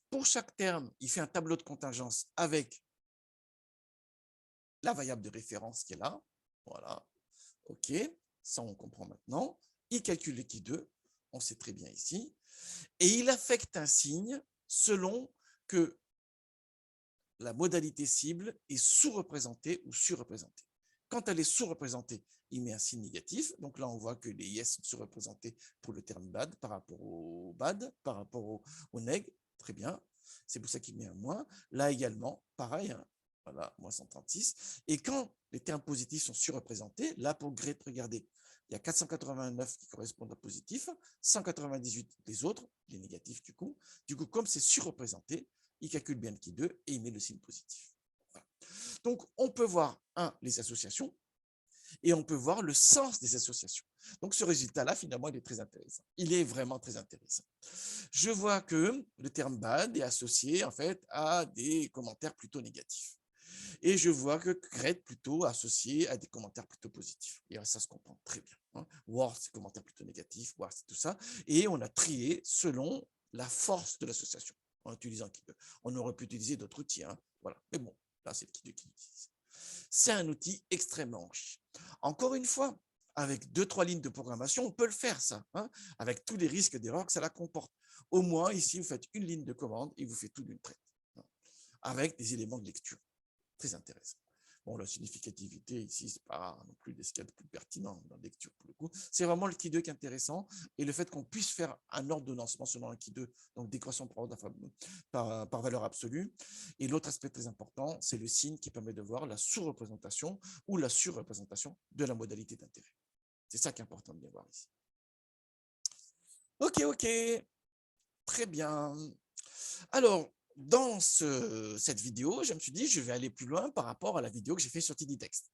pour chaque terme, il fait un tableau de contingence avec la variable de référence qui est là. Voilà. OK. Ça, on comprend maintenant. Il calcule le qui2. On sait très bien ici. Et il affecte un signe selon que la modalité cible est sous-représentée ou sur-représentée. Quand elle est sous-représentée, il met un signe négatif. Donc là, on voit que les yes sont surreprésentés pour le terme bad par rapport au bad, par rapport au neg. Très bien. C'est pour ça qu'il met un moins. Là également, pareil. Hein. Voilà, moins 136. Et quand les termes positifs sont surreprésentés, là, pour great, regardez, il y a 489 qui correspondent à positif, 198 les autres, les négatifs du coup. Du coup, comme c'est surreprésenté, il calcule bien le qui2 et il met le signe positif. Voilà. Donc, on peut voir, les associations, et on peut voir le sens des associations. Donc, ce résultat-là, finalement, il est très intéressant. Il est vraiment très intéressant. Je vois que le terme bad est associé, en fait, à des commentaires plutôt négatifs. Et je vois que great plutôt associé à des commentaires plutôt positifs. Et ça se comprend très bien. Worst, c'est commentaires plutôt négatifs, worst, c'est tout ça. Et on a trié selon la force de l'association, en utilisant Key2. On aurait pu utiliser d'autres outils. Voilà. Mais bon, là, c'est le Key2 qui utilise. C'est un outil extrêmement riche. Encore une fois, avec 2-3 lignes de programmation, on peut le faire, ça, avec tous les risques d'erreur que cela comporte. Au moins, ici, vous faites une ligne de commande et vous faites tout d'une traite, avec des éléments de lecture. Très intéressant. Bon, la significativité ici, c'est pas non plus des scales plus pertinents dans la lecture pour le coup. C'est vraiment le Key2 qui est intéressant et le fait qu'on puisse faire un ordonnancement selon un Key2, donc d'équation par valeur absolue. Et l'autre aspect très important, c'est le signe qui permet de voir la sous-représentation ou la surreprésentation de la modalité d'intérêt. C'est ça qui est important de bien voir ici. Ok, très bien. Alors, dans cette vidéo, je me suis dit, je vais aller plus loin par rapport à la vidéo que j'ai fait sur TD Text.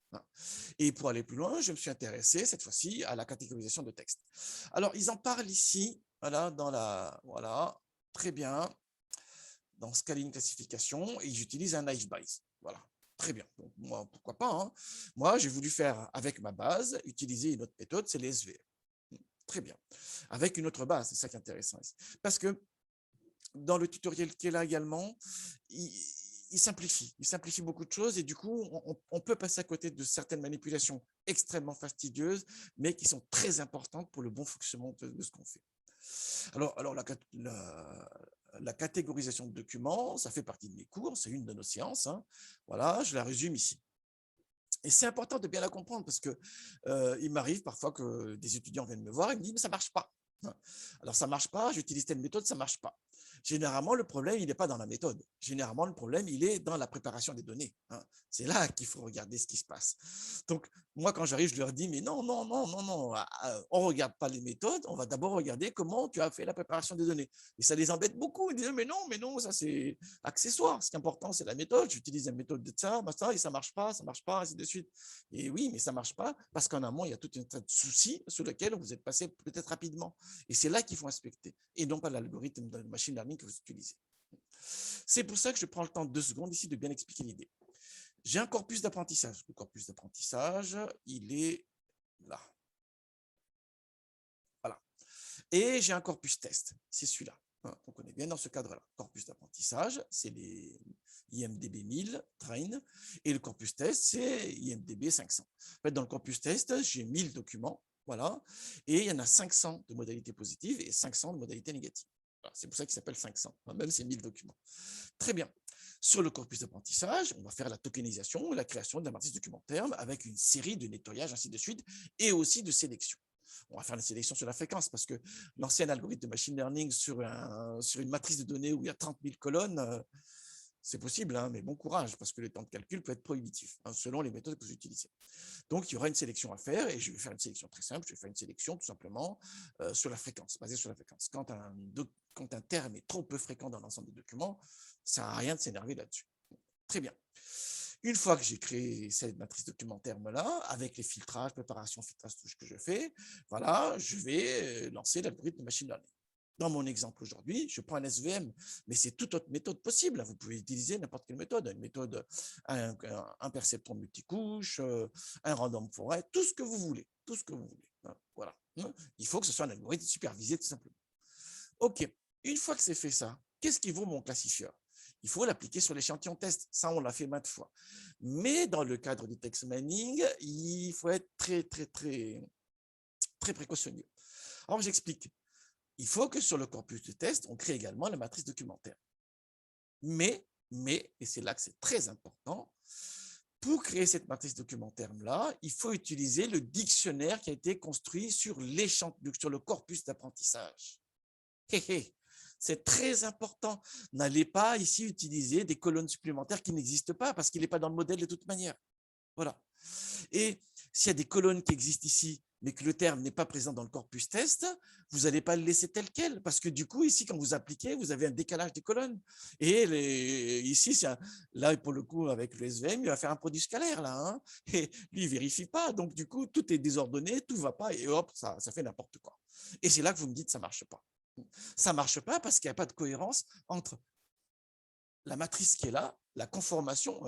Et pour aller plus loin, je me suis intéressé cette fois-ci à la catégorisation de texte. Alors, ils en parlent ici, voilà, très bien, dans Scaling Classification, et j'utilise un knife Bayes. Voilà, très bien. Donc, moi, pourquoi pas. Moi, j'ai voulu faire avec ma base, utiliser une autre méthode, c'est les SVM. Très bien. Avec une autre base, c'est ça qui est intéressant ici. Parce que dans le tutoriel qui est là également, il simplifie beaucoup de choses et du coup, on peut passer à côté de certaines manipulations extrêmement fastidieuses, mais qui sont très importantes pour le bon fonctionnement de ce qu'on fait. Alors la catégorisation de documents, ça fait partie de mes cours, c'est une de nos séances. Voilà, je la résume ici. Et c'est important de bien la comprendre parce que il m'arrive parfois que des étudiants viennent me voir et me disent « mais ça ne marche pas ». Alors, ça ne marche pas, j'utilise telle méthode, ça ne marche pas. Généralement, le problème, il n'est pas dans la méthode. Généralement, le problème, il est dans la préparation des données. C'est là qu'il faut regarder ce qui se passe. Donc, moi, quand j'arrive, je leur dis, mais non, on ne regarde pas les méthodes, on va d'abord regarder comment tu as fait la préparation des données. Et ça les embête beaucoup. Ils disent, mais non, ça c'est accessoire. Ce qui est important, c'est la méthode. J'utilise la méthode de ça, et ça ne marche pas, ainsi de suite. Et oui, mais ça ne marche pas parce qu'en amont, il y a tout un tas de soucis sur lesquels vous êtes passé peut-être rapidement. Et c'est là qu'il faut inspecter, et non pas l'algorithme de machine learning que vous utilisez. C'est pour ça que je prends le temps de 2 secondes ici de bien expliquer l'idée. J'ai un corpus d'apprentissage. Le corpus d'apprentissage, il est là. Voilà. Et j'ai un corpus test, c'est celui-là. Donc, on est bien dans ce cadre-là. Corpus d'apprentissage, c'est les IMDB 1000, train, et le corpus test, c'est IMDB 500. En fait, dans le corpus test, j'ai 1000 documents, voilà, et il y en a 500 de modalités positives et 500 de modalités négatives. Voilà, c'est pour ça qu'il s'appelle 500, même c'est 1000 documents. Très bien. Sur le corpus d'apprentissage, on va faire la tokenisation, la création d'un matrice documentaire avec une série de nettoyages, ainsi de suite, et aussi de sélection. On va faire une sélection sur la fréquence parce que l'ancien algorithme de machine learning sur une matrice de données où il y a 30 000 colonnes, c'est possible, mais bon courage parce que le temps de calcul peut être prohibitif selon les méthodes que vous utilisez. Donc, il y aura une sélection à faire et je vais faire une sélection très simple. Je vais faire une sélection tout simplement sur la fréquence, basée sur la fréquence. Quand un terme est trop peu fréquent dans l'ensemble des documents, ça ne sert à rien de s'énerver là-dessus. Très bien. Une fois que j'ai créé cette matrice documentaire-là, avec les filtrages, préparations, filtrage, tout ce que je fais, voilà, je vais lancer l'algorithme de machine learning. Dans mon exemple aujourd'hui, je prends un SVM, mais c'est toute autre méthode possible. Vous pouvez utiliser n'importe quelle méthode, une méthode, un perceptron multicouche, un random forest, tout ce que vous voulez, Voilà. Il faut que ce soit un algorithme supervisé tout simplement. OK. Une fois que c'est fait ça, qu'est-ce qui vaut mon classifieur? Il faut l'appliquer sur l'échantillon test. Ça, on l'a fait maintes fois. Mais dans le cadre du text mining, il faut être très précautionneux. Alors, j'explique. Il faut que sur le corpus de test, on crée également la matrice documentaire. Mais, et c'est là que c'est très important, pour créer cette matrice documentaire-là, il faut utiliser le dictionnaire qui a été construit sur le corpus d'apprentissage. C'est très important. N'allez pas ici utiliser des colonnes supplémentaires qui n'existent pas parce qu'il n'est pas dans le modèle de toute manière. Voilà. Et s'il y a des colonnes qui existent ici, mais que le terme n'est pas présent dans le corpus test, vous n'allez pas le laisser tel quel, parce que du coup, ici, quand vous appliquez, vous avez un décalage des colonnes. Et ici, là, pour le coup, avec le SVM, il va faire un produit scalaire, là, hein, et lui, il ne vérifie pas. Donc, du coup, tout est désordonné, tout ne va pas, et hop, ça fait n'importe quoi. Et c'est là que vous me dites, ça ne marche pas. Ça ne marche pas parce qu'il n'y a pas de cohérence entre la matrice qui est là, la conformation,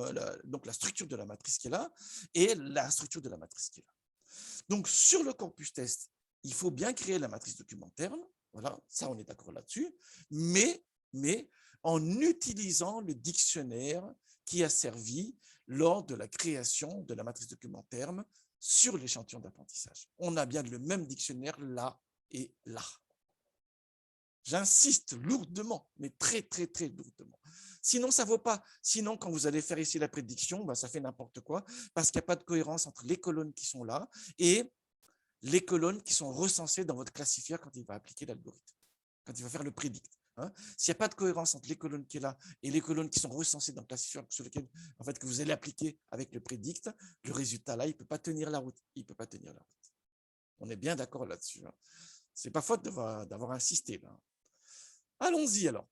donc la structure de la matrice qui est là, et la structure de la matrice qui est là. Donc, sur le corpus test, il faut bien créer la matrice documentaire. Voilà, ça, on est d'accord là-dessus. Mais en utilisant le dictionnaire qui a servi lors de la création de la matrice documentaire sur l'échantillon d'apprentissage. On a bien le même dictionnaire là et là. J'insiste lourdement, mais très, très, très lourdement. Sinon, ça ne vaut pas. Sinon, quand vous allez faire ici la prédiction, ben, ça fait n'importe quoi, parce qu'il n'y a pas de cohérence entre les colonnes qui sont là et les colonnes qui sont recensées dans votre classifieur quand il va appliquer l'algorithme, quand il va faire le prédict. Hein. S'il n'y a pas de cohérence entre les colonnes qui sont là et les colonnes qui sont recensées dans le classifieur sur lequel en fait, que vous allez appliquer avec le prédict, le résultat là, il ne peut pas tenir la route. Il ne peut pas tenir la route. On est bien d'accord là-dessus. Hein. Ce n'est pas faute d'avoir insisté là. Allons-y alors.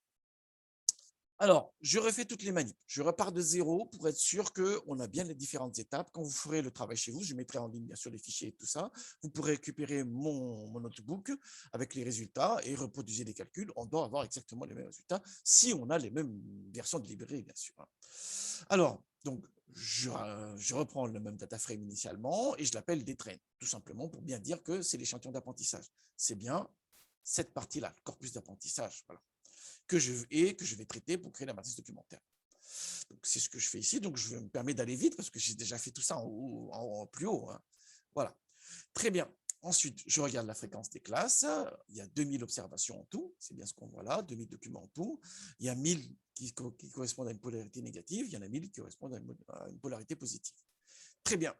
Alors, je refais toutes les manips. Je repars de zéro pour être sûr qu'on a bien les différentes étapes. Quand vous ferez le travail chez vous, je mettrai en ligne bien sûr les fichiers et tout ça. Vous pourrez récupérer mon notebook avec les résultats et reproduire les calculs. On doit avoir exactement les mêmes résultats si on a les mêmes versions de librairie, bien sûr. Alors, donc, je reprends le même data frame initialement et je l'appelle DTrain, tout simplement pour bien dire que c'est l'échantillon d'apprentissage. C'est bien cette partie-là, le corpus d'apprentissage, voilà, que je vais traiter pour créer la matrice documentaire. Donc, c'est ce que je fais ici. Donc, je me permets d'aller vite parce que j'ai déjà fait tout ça en plus haut. Hein. Voilà. Très bien. Ensuite, je regarde la fréquence des classes. Il y a 2000 observations en tout. C'est bien ce qu'on voit là, 2000 documents en tout. Il y a 1000 qui correspondent à une polarité négative. Il y en a 1000 qui correspondent à une polarité positive. Très bien.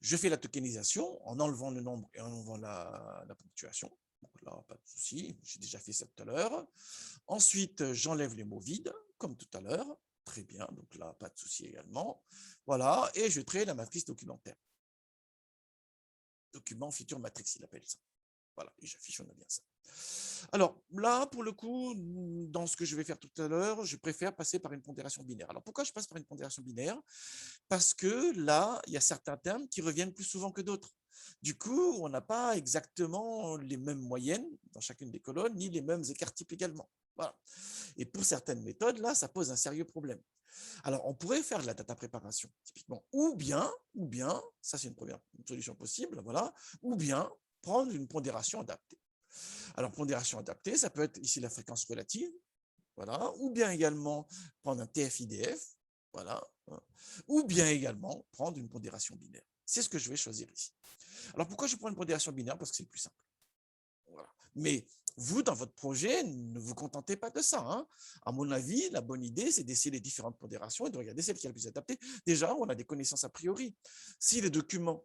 Je fais la tokenisation en enlevant le nombre et en enlevant la ponctuation. Donc là, pas de souci, j'ai déjà fait ça tout à l'heure. Ensuite, j'enlève les mots vides, comme tout à l'heure. Très bien, donc là, pas de souci également. Voilà, et je crée la matrice documentaire. Document feature matrix, il appelle ça. Voilà, et j'affiche, on a bien ça. Alors là, pour le coup, dans ce que je vais faire tout à l'heure, je préfère passer par une pondération binaire. Alors pourquoi je passe par une pondération binaire? Parce que là, il y a certains termes qui reviennent plus souvent que d'autres. Du coup, on n'a pas exactement les mêmes moyennes dans chacune des colonnes, ni les mêmes écarts types également. Voilà. Et pour certaines méthodes, là, ça pose un sérieux problème. Alors, on pourrait faire de la data préparation, typiquement, ou bien, ça c'est une première solution possible, voilà, ou bien prendre une pondération adaptée. Alors, pondération adaptée, ça peut être ici la fréquence relative, voilà, ou bien également prendre un TF-IDF, voilà, ou bien également prendre une pondération binaire. C'est ce que je vais choisir ici. Alors, pourquoi je prends une pondération binaire? Parce que c'est le plus simple. Voilà. Mais vous, dans votre projet, ne vous contentez pas de ça. Hein. À mon avis, la bonne idée, c'est d'essayer les différentes pondérations et de regarder celle qui est la plus adaptée. Déjà, on a des connaissances a priori. Si les documents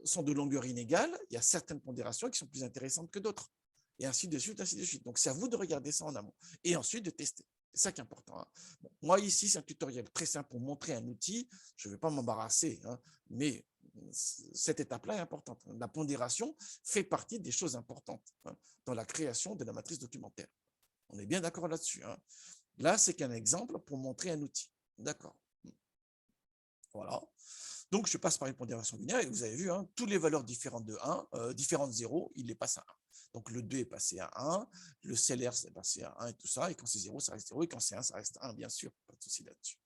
sont de longueur inégale, il y a certaines pondérations qui sont plus intéressantes que d'autres. Et ainsi de suite, ainsi de suite. Donc, c'est à vous de regarder ça en amont. Et ensuite, de tester. C'est ça qui est important. Hein. Bon, moi, ici, c'est un tutoriel très simple pour montrer un outil. Je ne vais pas m'embarrasser, hein, mais cette étape-là est importante. La pondération fait partie des choses importantes hein, dans la création de la matrice documentaire. On est bien d'accord là-dessus. Hein. Là, c'est qu'un exemple pour montrer un outil. D'accord. Voilà. Donc, je passe par une pondération binaire et vous avez vu, hein, toutes les valeurs différentes de 1, différentes de 0, il les passe à 1. Donc, le 2 est passé à 1, le CLR est passé à 1 et tout ça, et quand c'est 0, ça reste 0, et quand c'est 1, ça reste 1, bien sûr, pas de souci là-dessus.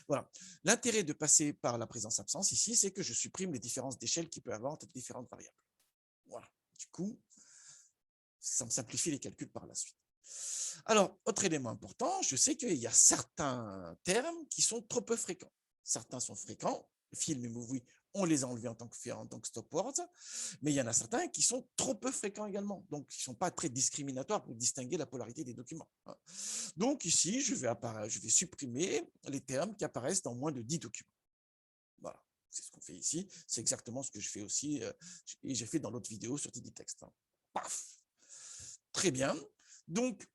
Voilà. L'intérêt de passer par la présence-absence ici, c'est que je supprime les différences d'échelle qu'il peut y avoir entre différentes variables. Voilà. Du coup, ça me simplifie les calculs par la suite. Alors, autre élément important, je sais qu'il y a certains termes qui sont trop peu fréquents. Certains sont fréquents, film et movie, on les a enlevés en tant que stop words, mais il y en a certains qui sont trop peu fréquents également, donc qui ne sont pas très discriminatoires pour distinguer la polarité des documents. Donc ici, je vais supprimer les termes qui apparaissent dans moins de 10 documents. Voilà, c'est ce qu'on fait ici, c'est exactement ce que je fais aussi, et j'ai fait dans l'autre vidéo sur TDText. Paf. Très bien, donc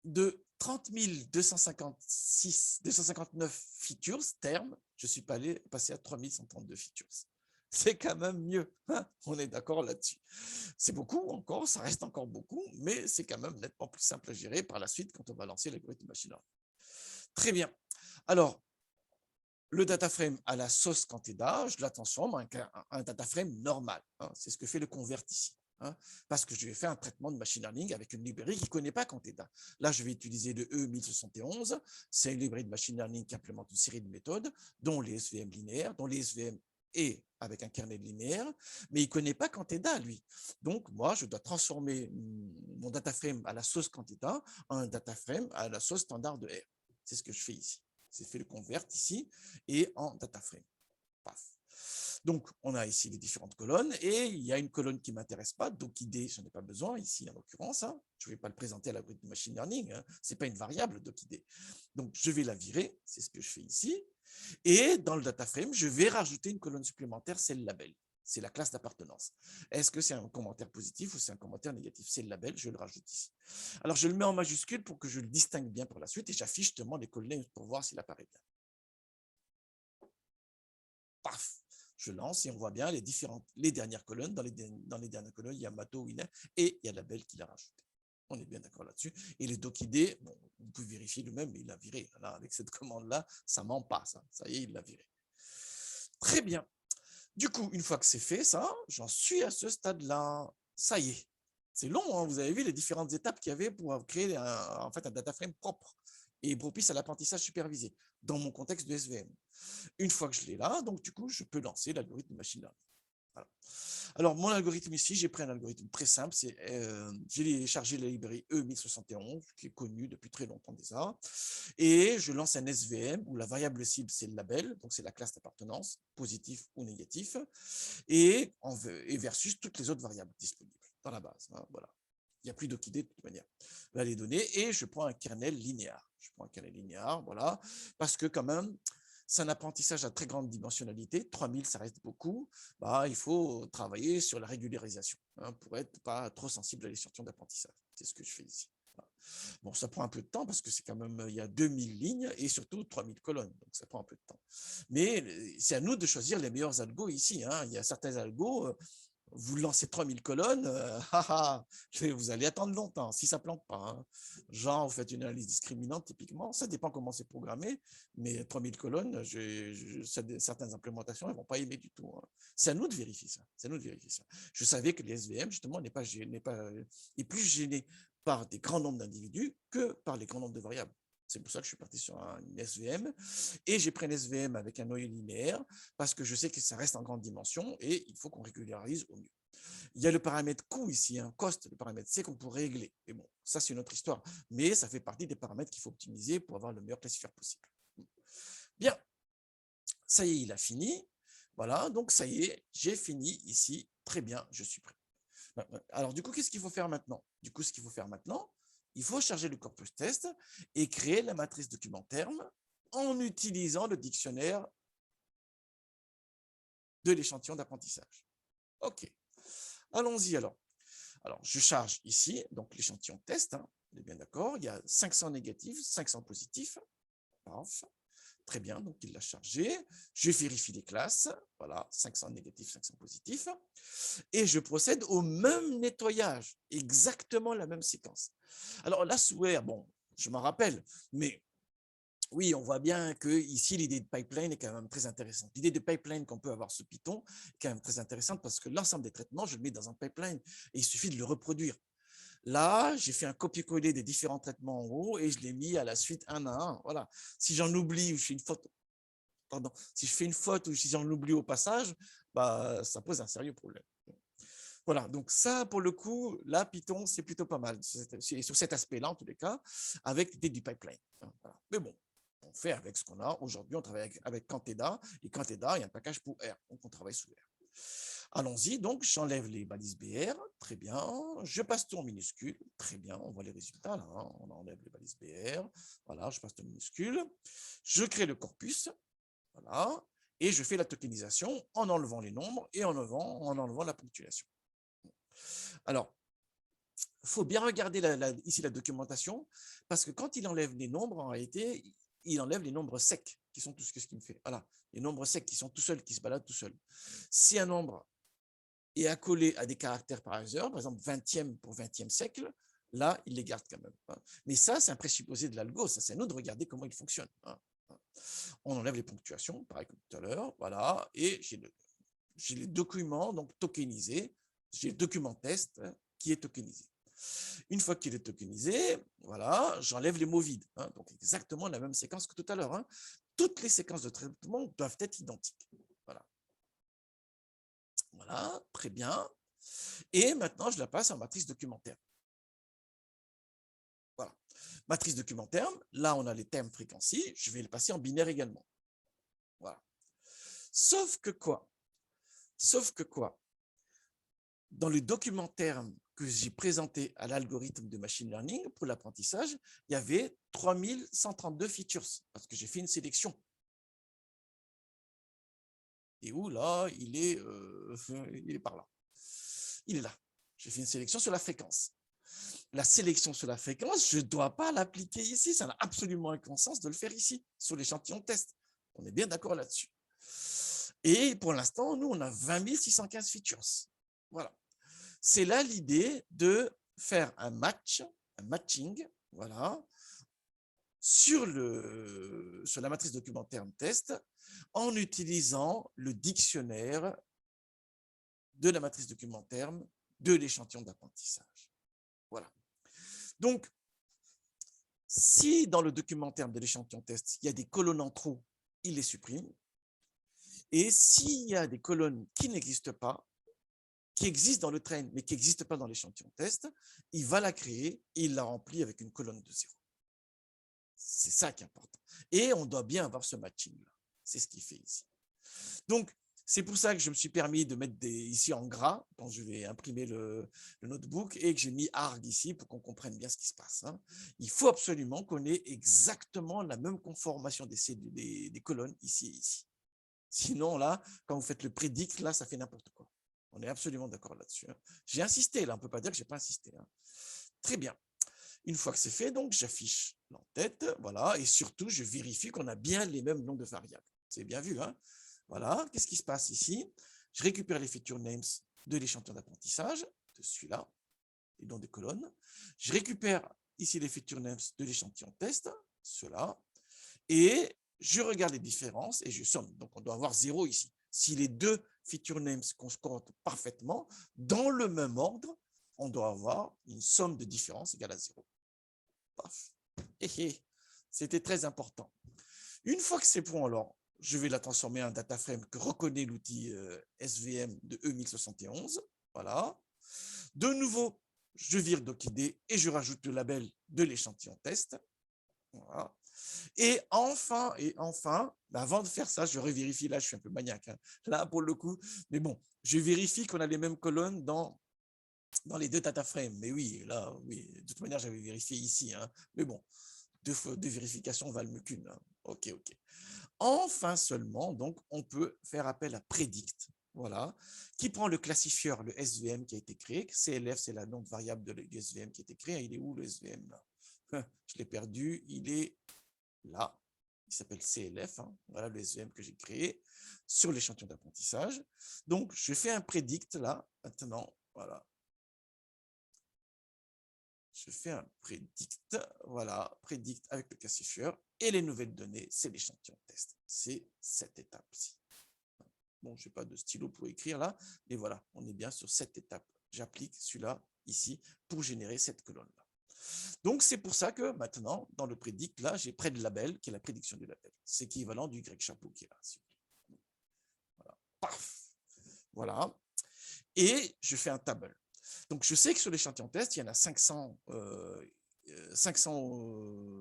de 30 259 features, termes, je suis passé à 3132 features. C'est quand même mieux, hein, on est d'accord là-dessus. C'est beaucoup encore, ça reste encore beaucoup, mais c'est quand même nettement plus simple à gérer par la suite quand on va lancer l'algorithme machine learning. Très bien. Alors, le data frame à la sauce Canteda, je la transforme en un data frame normal. Hein, c'est ce que fait le convert ici. Hein, parce que je vais faire un traitement de machine learning avec une librairie qui ne connaît pas Canteda. Là, je vais utiliser le E1071. C'est une librairie de machine learning qui implémente une série de méthodes, dont les SVM linéaires, dont les SVM et avec un kernel linéaire, mais il ne connaît pas Canteda, lui. Donc, moi, je dois transformer mon data frame à la sauce Canteda en un data frame à la sauce standard de R. C'est ce que je fais ici. C'est fait le convert ici et en data frame. Paf. Donc, on a ici les différentes colonnes et il y a une colonne qui ne m'intéresse pas, donc ID, je n'en ai pas besoin ici en l'occurrence. Hein. Je ne vais pas le présenter à l'algorithme de machine learning, hein. Ce n'est pas une variable docid. Donc, je vais la virer, c'est ce que je fais ici. Et dans le data frame, je vais rajouter une colonne supplémentaire, c'est le label. C'est la classe d'appartenance. Est-ce que c'est un commentaire positif ou c'est un commentaire négatif? C'est le label, je le rajoute ici. Alors, je le mets en majuscule pour que je le distingue bien pour la suite et j'affiche justement les colonnes pour voir s'il apparaît bien. Paf, je lance et on voit bien les dernières colonnes. Dans les dernières colonnes, il y a Mato, Winner et il y a la label qu'il a rajouté. On est bien d'accord là-dessus. Et les docid, bon, vous pouvez vérifier lui-même, mais il l'a viré. Là, avec cette commande-là, ça ment pas. Ça y est, il l'a viré. Très bien. Du coup, une fois que c'est fait, ça, j'en suis à ce stade-là. Ça y est. C'est long, hein, vous avez vu les différentes étapes qu'il y avait pour créer un data frame propre et propice à l'apprentissage supervisé dans mon contexte de SVM. Une fois que je l'ai là, donc du coup, je peux lancer l'algorithme machine learning. Voilà. Alors, mon algorithme ici, j'ai pris un algorithme très simple. J'ai chargé la librairie E1071, qui est connue depuis très longtemps déjà. Et je lance un SVM où la variable cible, c'est le label, donc c'est la classe d'appartenance, positif ou négatif, et versus toutes les autres variables disponibles dans la base. Hein, voilà. Il n'y a plus d'OKD de toute manière. Là, les données, et je prends un kernel linéaire. Voilà, parce que quand même, c'est un apprentissage à très grande dimensionnalité. 3000, ça reste beaucoup. Bah, il faut travailler sur la régularisation hein, pour être pas trop sensible à l'échantillon d'apprentissage. C'est ce que je fais ici. Voilà. Bon, ça prend un peu de temps parce que c'est quand même, il y a 2000 lignes et surtout 3000 colonnes. Donc, ça prend un peu de temps. Mais c'est à nous de choisir les meilleurs algos ici. Hein. Il y a certains algos, vous lancez 3000 colonnes, vous allez attendre longtemps, si ça ne plante pas. Hein. Genre, vous faites une analyse discriminante, typiquement, ça dépend comment c'est programmé, mais 3000 colonnes, certaines implémentations, elles ne vont pas aimer du tout. Hein. C'est à nous de vérifier ça. Je savais que les SVM, justement, est plus gêné par des grands nombres d'individus que par les grands nombres de variables. C'est pour ça que je suis parti sur un SVM et j'ai pris un SVM avec un noyau linéaire parce que je sais que ça reste en grande dimension et il faut qu'on régularise au mieux. Il y a le paramètre coût ici, un cost, le paramètre C qu'on pourrait régler. Et bon, ça c'est une autre histoire, mais ça fait partie des paramètres qu'il faut optimiser pour avoir le meilleur classifieur possible. Bien, ça y est, il a fini. Voilà, donc ça y est, j'ai fini ici. Très bien, je suis prêt. Alors du coup, qu'est-ce qu'il faut faire maintenant? Il faut charger le corpus test et créer la matrice document terme en utilisant le dictionnaire de l'échantillon d'apprentissage. OK. Allons-y alors. Alors, je charge ici, donc l'échantillon test, hein, on est bien d'accord, il y a 500 négatifs, 500 positifs. Paf. Très bien, donc il l'a chargé. Je vérifie les classes, voilà, 500 négatifs, 500 positifs. Et je procède au même nettoyage, exactement la même séquence. Alors là, sous-R, bon, je m'en rappelle, mais oui, on voit bien que ici l'idée de pipeline est quand même très intéressante. L'idée de pipeline qu'on peut avoir sous Python est quand même très intéressante parce que l'ensemble des traitements, je le mets dans un pipeline et il suffit de le reproduire. Là, j'ai fait un copier-coller des différents traitements en haut et je l'ai mis à la suite un à un. Voilà. Si j'en oublie ou je fais une faute, si je fais une faute ou si j'en oublie au passage, bah, ça pose un sérieux problème. Voilà, donc ça, pour le coup, là, Python, c'est plutôt pas mal, sur cet aspect-là, en tous les cas, avec l'idée du pipeline. Voilà. Mais bon, on fait avec ce qu'on a. Aujourd'hui, on travaille avec Canteda, et Canteda, il y a un package pour R, donc on travaille sous R. Allons-y, donc j'enlève les balises BR, très bien, je passe tout en minuscule, très bien, on voit les résultats là, hein. On enlève les balises BR, voilà, je passe tout en minuscule, je crée le corpus, voilà, et je fais la tokenisation en enlevant les nombres et en enlevant la ponctuation. Alors, il faut bien regarder ici la documentation, parce que quand il enlève les nombres, en réalité, il enlève les nombres secs. qui sont tous, qu'est-ce qu'il me fait? Voilà, les nombres secs qui sont tout seuls, qui se baladent tout seuls. Si un nombre est accolé à des caractères paraseurs, par exemple 20e pour 20e siècle, là, il les garde quand même. Mais ça, c'est un présupposé de l'algo, ça c'est à nous de regarder comment il fonctionne. On enlève les ponctuations, pareil comme tout à l'heure, voilà, et j'ai les documents donc tokenisés, j'ai le document test qui est tokenisé. Une fois qu'il est tokenisé, voilà, j'enlève les mots vides. Donc exactement la même séquence que tout à l'heure. Toutes les séquences de traitement doivent être identiques. Voilà. Voilà, très bien. Et maintenant, je la passe en matrice documentaire. Voilà. Matrice documentaire, là, on a les termes fréquencies. Je vais le passer en binaire également. Voilà. Sauf que quoi? Dans le documentaire que j'ai présenté à l'algorithme de machine learning pour l'apprentissage, il y avait 3132 features parce que j'ai fait une sélection. Et où là, il est par là. Il est là. J'ai fait une sélection sur la fréquence. La sélection sur la fréquence, je ne dois pas l'appliquer ici. Ça n'a absolument aucun sens de le faire ici, sur l'échantillon test. On est bien d'accord là-dessus. Et pour l'instant, nous, on a 20 615 features. Voilà. C'est là l'idée de faire un matching, voilà, sur la matrice documentaire test en utilisant le dictionnaire de la matrice documentaire de l'échantillon d'apprentissage. Voilà. Donc, si dans le documentaire de l'échantillon test, il y a des colonnes en trop, il les supprime. Et s'il y a des colonnes qui n'existent pas, qui existent dans le train, mais qui n'existent pas dans l'échantillon test, il va la créer et il la remplit avec une colonne de 0. C'est ça qui est important. Et on doit bien avoir ce matching-là. C'est ce qu'il fait ici. Donc, c'est pour ça que je me suis permis de mettre ici en gras, quand je vais imprimer le notebook, et que j'ai mis arg ici pour qu'on comprenne bien ce qui se passe. Il faut absolument qu'on ait exactement la même conformation des colonnes ici et ici. Sinon, là, quand vous faites le prédict, là, ça fait n'importe quoi. On est absolument d'accord là-dessus. J'ai insisté, là, on ne peut pas dire que je n'ai pas insisté. Très bien. Une fois que c'est fait, donc, j'affiche l'entête, voilà, et surtout, je vérifie qu'on a bien les mêmes noms de variables. C'est bien vu, hein? Voilà, qu'est-ce qui se passe ici? Je récupère les feature names de l'échantillon d'apprentissage, de celui-là, les noms des colonnes. Je récupère ici les feature names de l'échantillon test, ceux-là, et je regarde les différences et je somme. Donc, on doit avoir 0 ici. Si les deux feature names concordent parfaitement, dans le même ordre, on doit avoir une somme de différence égale à 0. Paf. C'était très important. Une fois que c'est bon, alors, je vais la transformer en data frame que reconnaît l'outil SVM de E1071. Voilà. De nouveau, je vire DocID et je rajoute le label de l'échantillon test. Voilà. Et enfin, avant de faire ça, je revérifie, là je suis un peu maniaque, là pour le coup, mais bon, je vérifie qu'on a les mêmes colonnes dans les deux data frames. Mais oui, là, oui, de toute manière, j'avais vérifié ici, mais bon, deux vérifications valent mieux qu'une. Ok. Enfin seulement, donc, on peut faire appel à Predict, voilà, qui prend le classifieur, le SVM qui a été créé. CLF, c'est la nom de variable du SVM qui a été créé. Il est où le SVM là? Je l'ai perdu, il est là. Il s'appelle CLF, voilà le SVM que j'ai créé sur l'échantillon d'apprentissage. Donc, je fais un Predict là, maintenant, voilà. Je fais un Predict, voilà, Predict avec le classifieur, et les nouvelles données, c'est l'échantillon test. C'est cette étape-ci. Bon, je n'ai pas de stylo pour écrire là, mais voilà, on est bien sur cette étape. J'applique celui-là, ici, pour générer cette colonne-là. Donc, c'est pour ça que maintenant, dans le Predict, là, j'ai près de label, qui est la prédiction du label. C'est équivalent du grec chapeau qui est là. Voilà. Paf. Voilà. Et je fais un table. Donc, je sais que sur l'échantillon test, il y en a 500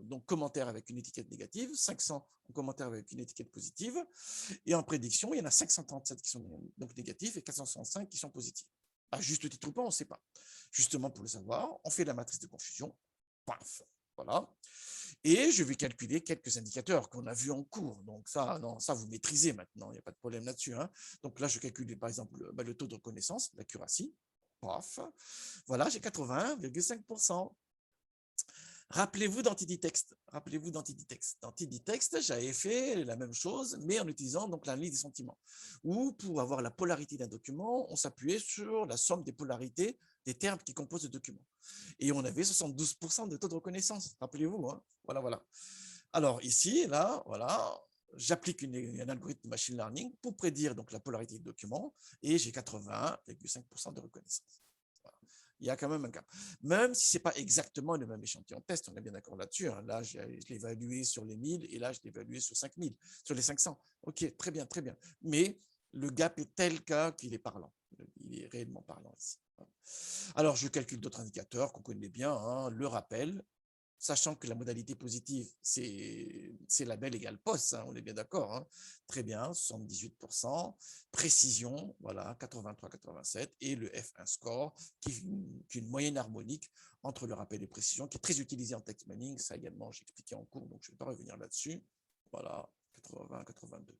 donc, commentaires avec une étiquette négative, 500 commentaires avec une étiquette positive, et en prédiction, il y en a 537 qui sont donc négatifs et 465 qui sont positifs. À juste titre ou pas, on ne sait pas. Justement, pour le savoir, on fait la matrice de confusion, paf, voilà, et je vais calculer quelques indicateurs qu'on a vus en cours. Donc ça, non, ça vous maîtrisez maintenant, il n'y a pas de problème là-dessus. Donc là, je calcule par exemple le taux de reconnaissance, l'accuracy, paf, voilà, j'ai 81,5%. Rappelez-vous d'AntiDitext. Rappelez-vous d'AntiDitext. Dans AntiDitext, j'avais fait la même chose, mais en utilisant donc l'analyse des sentiments. Où pour avoir la polarité d'un document, on s'appuyait sur la somme des polarités des termes qui composent le document. Et on avait 72% de taux de reconnaissance. Rappelez-vous, hein. Voilà, voilà. Alors ici, là, voilà, j'applique un algorithme de machine learning pour prédire donc la polarité du document et j'ai 81,5% de reconnaissance. Voilà. Il y a quand même un gap. Même si ce n'est pas exactement le même échantillon de test, on est bien d'accord là-dessus. Hein. Là, je l'ai évalué sur les 1000 et là, je l'ai évalué sur 5000, sur les 500. OK, très bien, très bien. Mais le gap est tel qu'il est parlant. Il est réellement parlant ici. Alors, je calcule d'autres indicateurs qu'on connaît bien, hein, le rappel, sachant que la modalité positive, c'est label égale poste, hein, on est bien d'accord. Hein. Très bien, 78%. Précision, voilà, 83-87. Et le F1 score, qui est une moyenne harmonique entre le rappel et précision, qui est très utilisé en text mining. Ça également, j'ai expliqué en cours, donc je ne vais pas revenir là-dessus. Voilà, 80-82.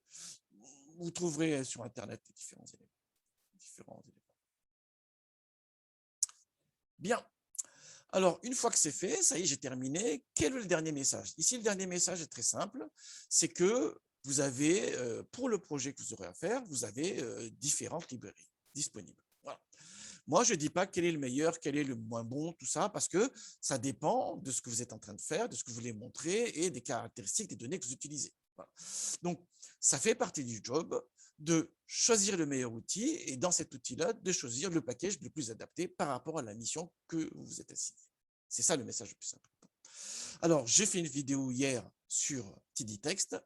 Vous trouverez sur Internet les différents éléments. Bien. Alors, une fois que c'est fait, ça y est, j'ai terminé. Quel est le dernier message? Ici, le dernier message est très simple. C'est que vous avez, pour le projet que vous aurez à faire, vous avez différentes librairies disponibles. Voilà. Moi, je ne dis pas quel est le meilleur, quel est le moins bon, tout ça, parce que ça dépend de ce que vous êtes en train de faire, de ce que vous voulez montrer et des caractéristiques des données que vous utilisez. Voilà. Donc, ça fait partie du job de choisir le meilleur outil et dans cet outil-là, de choisir le package le plus adapté par rapport à la mission que vous vous êtes assigné. C'est ça le message le plus important. Alors, j'ai fait une vidéo hier sur TDText.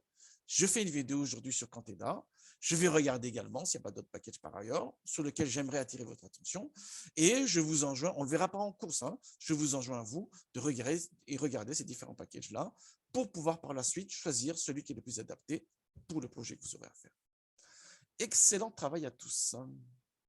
Je fais une vidéo aujourd'hui sur Canteda. Je vais regarder également s'il n'y a pas d'autres packages par ailleurs sur lesquels j'aimerais attirer votre attention. Et je vous enjoins, on ne le verra pas en course, hein, je vous enjoins à vous de regarder ces différents packages-là pour pouvoir par la suite choisir celui qui est le plus adapté pour le projet que vous aurez à faire. Excellent travail à tous.